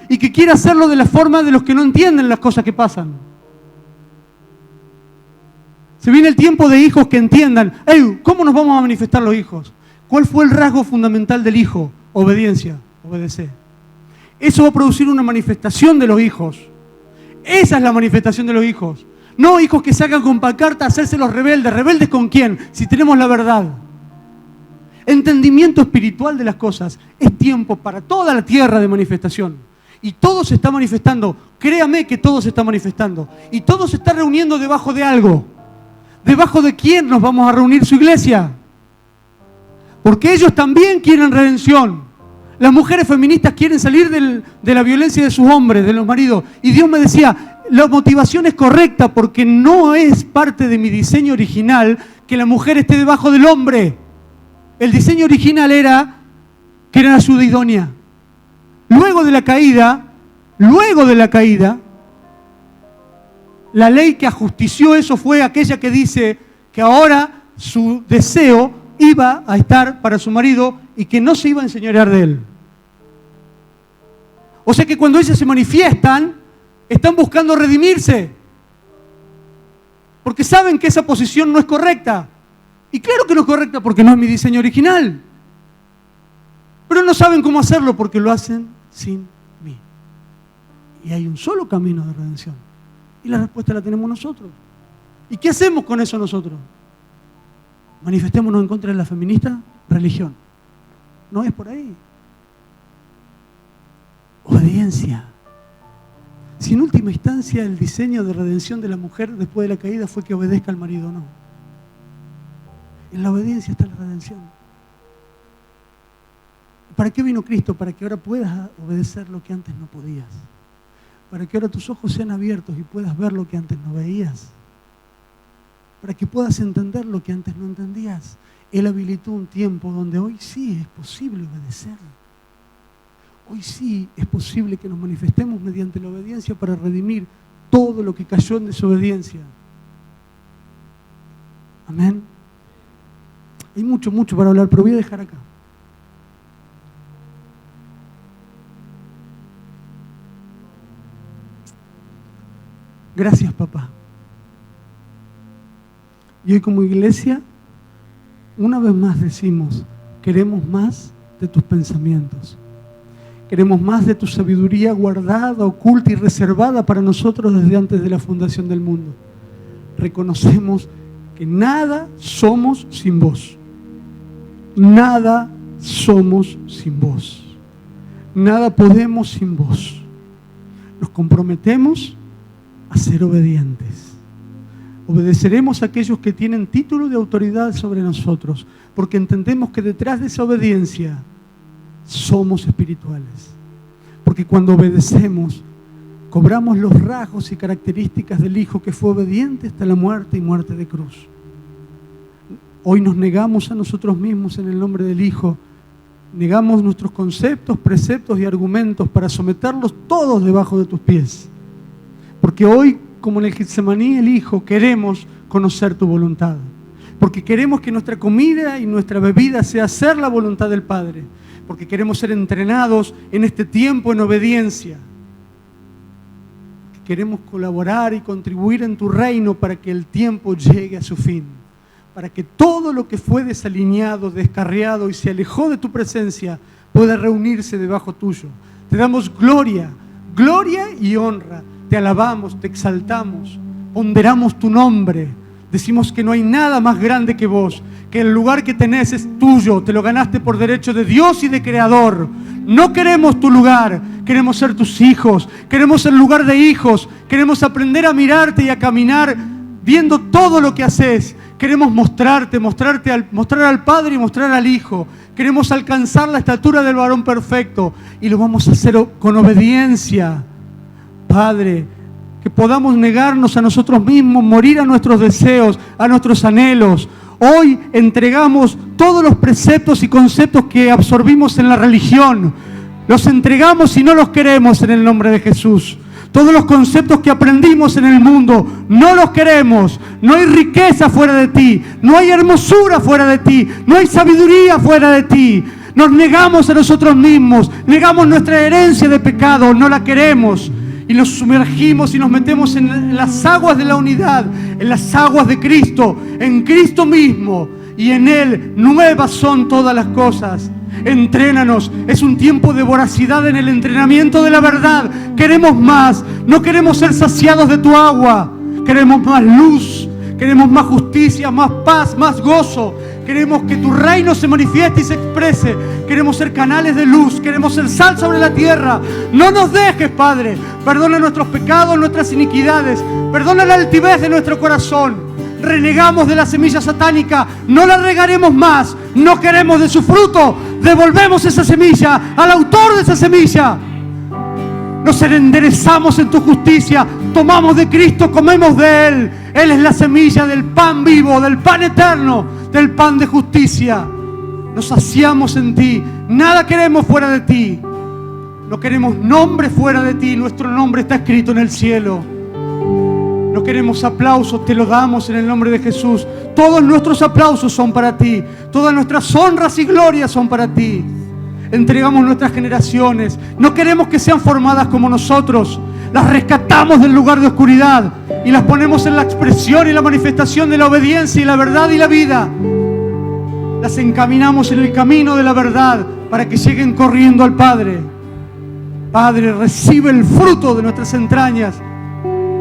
y que quiere hacerlo de la forma de los que no entienden las cosas que pasan. Se viene el tiempo de hijos que entiendan. ¿Cómo nos vamos a manifestar los hijos? ¿Cuál fue el rasgo fundamental del hijo? Obediencia, obedecer. Eso va a producir una manifestación de los hijos. Esa es la manifestación de los hijos. No hijos que salgan con pancarta a hacerse los rebeldes. ¿Rebeldes con quién? Si tenemos la verdad. Entendimiento espiritual de las cosas. Es tiempo para toda la tierra de manifestación. Y todo se está manifestando. Créame que todo se está manifestando. Y todo se está reuniendo debajo de algo. ¿Debajo de quién nos vamos a reunir su iglesia? Porque ellos también quieren redención. las mujeres feministas quieren salir de la violencia de sus hombres, de los maridos. Y Dios me decía, la motivación es correcta porque no es parte de mi diseño original que la mujer esté debajo del hombre. El diseño original era que era ayuda idónea. Luego de la caída, la ley que ajustició eso fue aquella que dice que ahora su deseo iba a estar para su marido y que no se iba a enseñorear de él. O sea que cuando ellas se manifiestan, están buscando redimirse. Porque saben que esa posición no es correcta. Y claro que no es correcta porque no es mi diseño original. Pero no saben cómo hacerlo porque lo hacen sin mí. Y hay un solo camino de redención. Y la respuesta la tenemos nosotros. ¿Y qué hacemos con eso nosotros? Manifestémonos en contra de la feminista religión. No es por ahí. Obediencia. Si en última instancia el diseño de redención de la mujer después de la caída fue que obedezca al marido, no. En la obediencia está la redención. ¿Para qué vino Cristo? Para que ahora puedas obedecer lo que antes no podías. Para que ahora tus ojos sean abiertos y puedas ver lo que antes no veías. Para que puedas entender lo que antes no entendías. Él habilitó un tiempo donde hoy sí es posible obedecer. Hoy sí es posible que nos manifestemos mediante la obediencia para redimir todo lo que cayó en desobediencia. Amén. Hay mucho para hablar, pero voy a dejar acá. Gracias, papá. Y hoy como iglesia, una vez más decimos, queremos más de tus pensamientos. Queremos más de tu sabiduría guardada, oculta y reservada para nosotros desde antes de la fundación del mundo. Reconocemos que nada somos sin vos. Nada somos sin vos. Nada podemos sin vos. Nos comprometemos a ser obedientes. Obedeceremos a aquellos que tienen título de autoridad sobre nosotros, porque entendemos que detrás de esa obediencia somos espirituales. Porque cuando obedecemos, cobramos los rasgos y características del Hijo que fue obediente hasta la muerte y muerte de cruz. Hoy nos negamos a nosotros mismos en el nombre del Hijo. Negamos nuestros conceptos, preceptos y argumentos para someterlos todos debajo de tus pies. Porque hoy, como en el Getsemaní, el Hijo, queremos conocer tu voluntad. Porque queremos que nuestra comida y nuestra bebida sea hacer la voluntad del Padre. Porque queremos ser entrenados en este tiempo en obediencia. Queremos colaborar y contribuir en tu reino para que el tiempo llegue a su fin. Para que todo lo que fue desalineado, descarriado y se alejó de tu presencia pueda reunirse debajo tuyo. Te damos gloria y honra. Te alabamos, te exaltamos, ponderamos tu nombre. Decimos que no hay nada más grande que vos, que el lugar que tenés es tuyo, te lo ganaste por derecho de Dios y de Creador. No queremos tu lugar, queremos ser tus hijos, queremos el lugar de hijos, queremos aprender a mirarte y a caminar viendo todo lo que haces. Queremos mostrar al Padre y mostrar al Hijo. Queremos alcanzar la estatura del varón perfecto y lo vamos a hacer con obediencia. Padre, que podamos negarnos a nosotros mismos, morir a nuestros deseos, a nuestros anhelos. Hoy entregamos todos los preceptos y conceptos que absorbimos en la religión. Los entregamos y no los queremos en el nombre de Jesús. Todos los conceptos que aprendimos en el mundo, no los queremos. No hay riqueza fuera de ti, no hay hermosura fuera de ti, no hay sabiduría fuera de ti. Nos negamos a nosotros mismos, negamos nuestra herencia de pecado, no la queremos. Y nos sumergimos y nos metemos en las aguas de la unidad, en las aguas de Cristo, en Cristo mismo. Y en Él nuevas son todas las cosas. Entrénanos, es un tiempo de voracidad en el entrenamiento de la verdad. Queremos más, no queremos ser saciados de tu agua. Queremos más luz, queremos más justicia, más paz, más gozo. Queremos que tu reino se manifieste y se exprese. Queremos ser canales de luz. Queremos ser sal sobre la tierra. No nos dejes, Padre. Perdona nuestros pecados, nuestras iniquidades. Perdona la altivez de nuestro corazón. Renegamos de la semilla satánica. No la regaremos más. no queremos de su fruto, devolvemos esa semilla al autor de esa semilla. Nos enderezamos en tu justicia, tomamos de Cristo, comemos de Él. Él es la semilla del pan vivo, del pan eterno, del pan de justicia. Nos saciamos en ti, nada queremos fuera de ti. No queremos nombre fuera de ti, nuestro nombre está escrito en el cielo. No queremos aplausos, te lo damos en el nombre de Jesús. Todos nuestros aplausos son para ti, todas nuestras honras y glorias son para ti. Entregamos nuestras generaciones, no queremos que sean formadas como nosotros. Las rescatamos del lugar de oscuridad y las ponemos en la expresión y la manifestación de la obediencia y la verdad y la vida. Las encaminamos en el camino de la verdad para que lleguen corriendo al Padre. Padre, recibe el fruto de nuestras entrañas,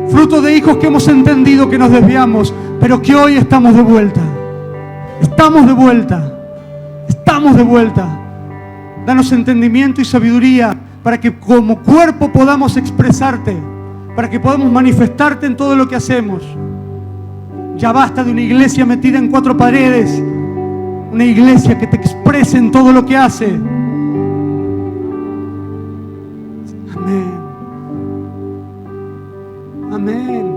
fruto de hijos que hemos entendido que nos desviamos, pero que hoy estamos de vuelta. Estamos de vuelta. Estamos de vuelta. Danos entendimiento y sabiduría para que como cuerpo podamos expresarte, para que podamos manifestarte en todo lo que hacemos. Ya basta de una iglesia metida en cuatro paredes, una iglesia que te exprese en todo lo que hace. Amén. Amén.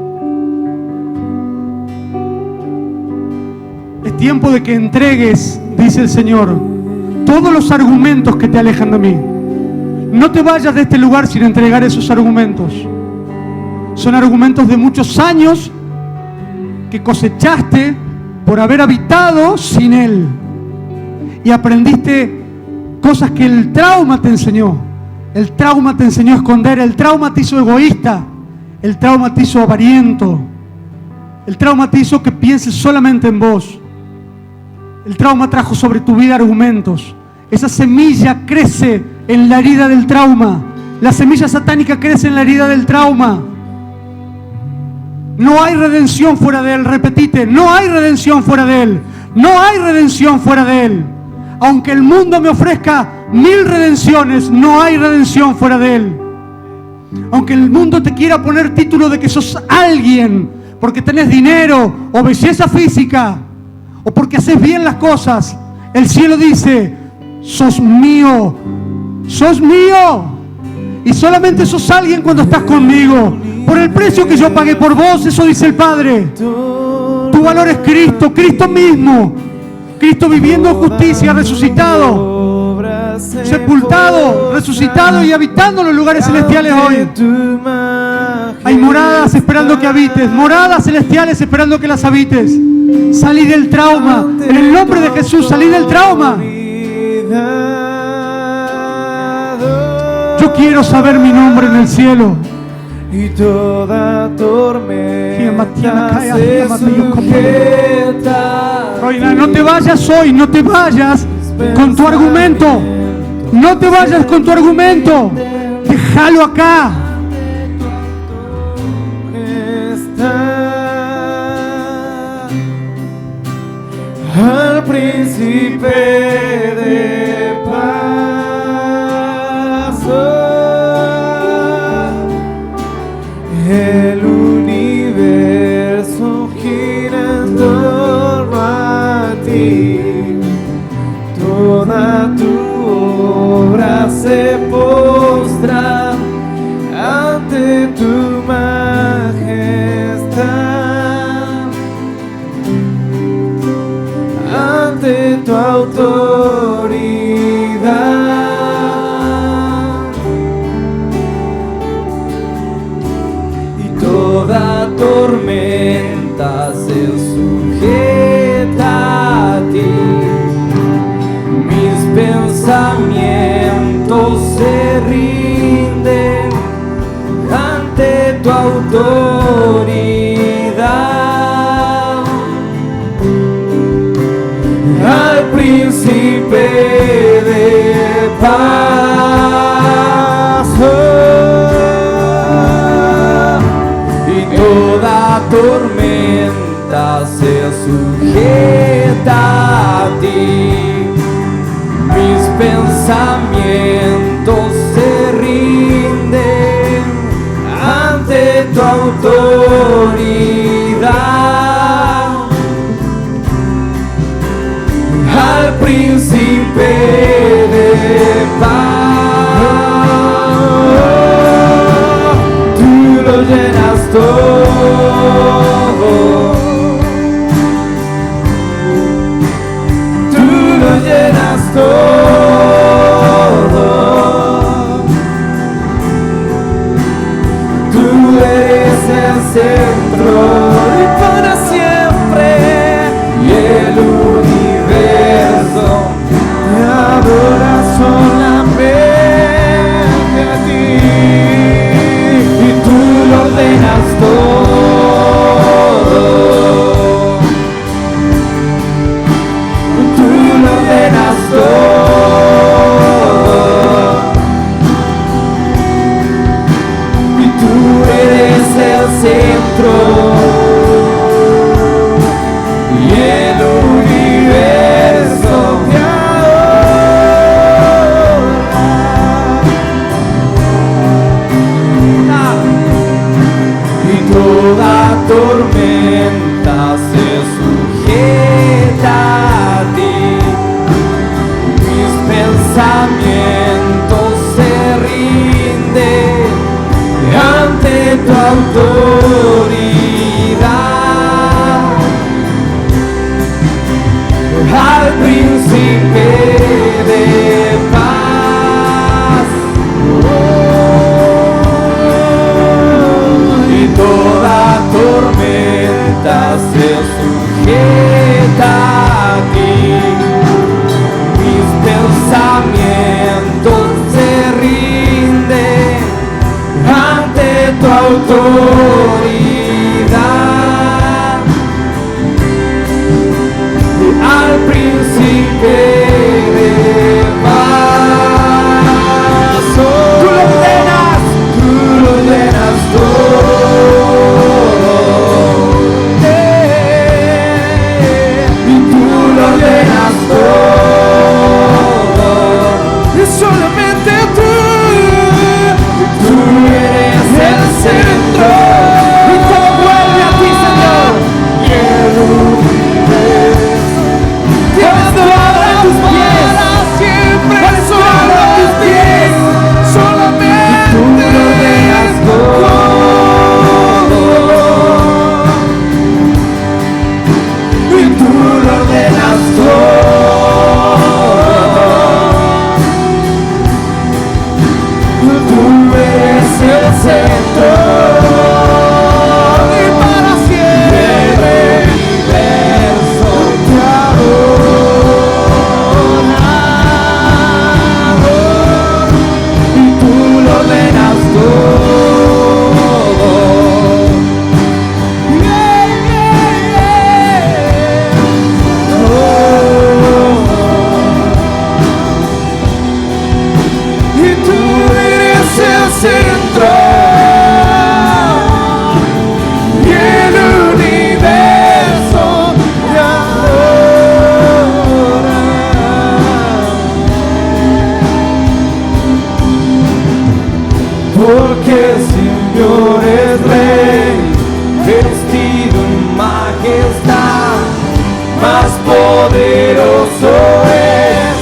Es tiempo de que entregues, dice el Señor, todos los argumentos que te alejan de mí. No te vayas de este lugar sin entregar esos argumentos. Son argumentos de muchos años que cosechaste por haber habitado sin Él. Y aprendiste cosas que el trauma te enseñó. El trauma te enseñó a esconder. El trauma te hizo egoísta. El trauma te hizo avariento. El trauma te hizo que pienses solamente en vos. El trauma trajo sobre tu vida argumentos. Esa semilla crece en la herida del trauma. La semilla satánica crece en la herida del trauma. No hay redención fuera de Él. Repetite, no hay redención fuera de Él. No hay redención fuera de Él. Aunque el mundo me ofrezca 1000 redenciones, no hay redención fuera de Él. Aunque el mundo te quiera poner título de que sos alguien, porque tenés dinero o belleza física, o porque haces bien las cosas, el cielo dice, sos mío, sos mío. Y solamente sos alguien cuando estás conmigo. Por el precio que yo pagué por vos, eso dice el Padre. Tu valor es Cristo, Cristo mismo. Cristo viviendo en justicia, resucitado, sepultado, resucitado y habitando en los lugares celestiales hoy. Hay moradas esperando que habites, moradas celestiales esperando que las habites. Salí del trauma, en el nombre de Jesús, salí del trauma. Yo quiero saber mi nombre en el cielo. Y toda tormenta se sujeta. Roina, no te vayas hoy, no te vayas con tu argumento. No te vayas con tu argumento. Déjalo acá. Al príncipe de paz, el universo gira en torno a ti. Toda tu obra se postra ante tu majestad, ante tu autoridad. Y toda tormenta se sujeta a ti. Mis pensamientos se rinden ante tu autoridad. Al príncipe de paz, y toda tormenta se sujeta a ti. Mis pensamientos se rinden ante tu autoridad. Al todo. Tú lo llenas todo. Tú eres el centro y para siempre, y el universo te adora solamente a ti, y tú lo ordenas todo. Tú lo ordenas todo. Y tú eres el centro y el universo te adora. Y toda tormenta se sujeta a ti. Mis pensamientos se rinden ante tu autoridad. Al príncipe de paz. Y toda tormenta se sujeta a ti. Mis pensamientos se rinden ante tu autoridad. Al príncipe de paz. Tú lo ordenas todo. Y tú lo ordenas todo. Y solamente tú eres el centro. Y todo vuelve a ti, Señor. Y el universo te adora a tus pies. Siempre adora a tus pies. Solamente tú lo ordenas todo. Y tú lo ordenas todo. Tú eres el centro y para siempre el universo te adora. Y tú lo ordenas todo. Y tú eres el centro y el universo te adora. Porque el Señor es Rey, vestido en majestad, más poderoso es.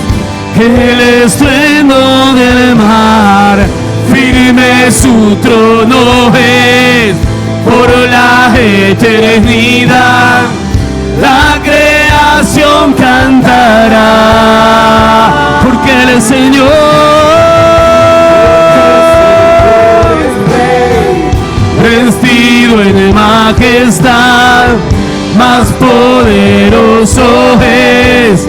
El estruendo del mar, firme su trono es, por la eternidad, la creación cantará, porque el Señor Es Rey, vestido en majestad, más poderoso es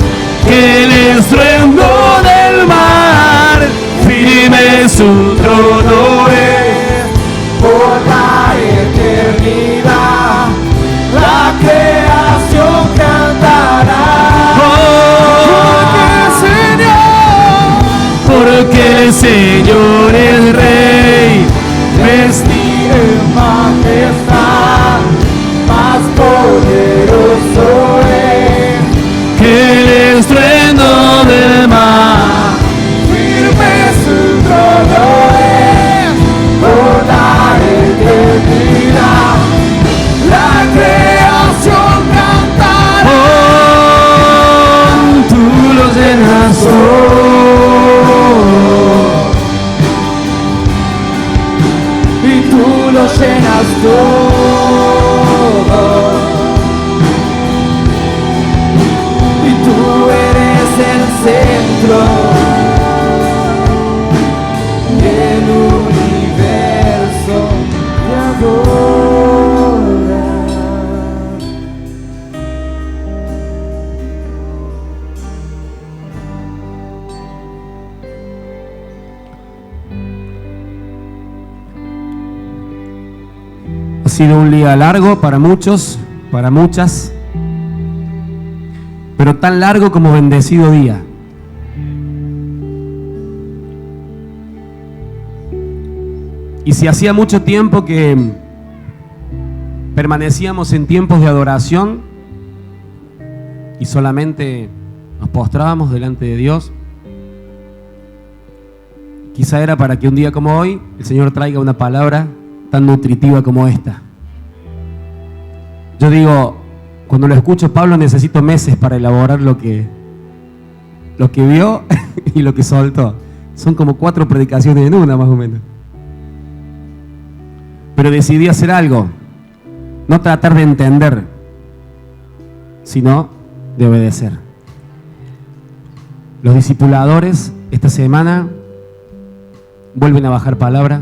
que el estruendo del mar, firme su trono es, por la eternidad, la creación cantará. porque el Señor es Rey, Vestido en majestad, más poderoso es. que el estruendo del mar, Firme su trono es, por la eternidad, la creación cantará. tú los llenas todo. Y tú lo lo llenas todo. Y tú eres el centro. Y el universo te adora. Ha sido un día largo para muchos, para muchas, pero tan largo como bendecido día. Y si hacía mucho tiempo que permanecíamos en tiempos de adoración y solamente nos postrábamos delante de Dios, quizá era para que un día como hoy el Señor traiga una palabra tan nutritiva como esta. Yo digo, cuando lo escucho Pablo, necesito meses para elaborar lo que vio y lo que soltó. Son como 4 predicaciones en una, más o menos. Pero decidí hacer algo, no tratar de entender, sino de obedecer. Los discipuladores esta semana vuelven a bajar palabra.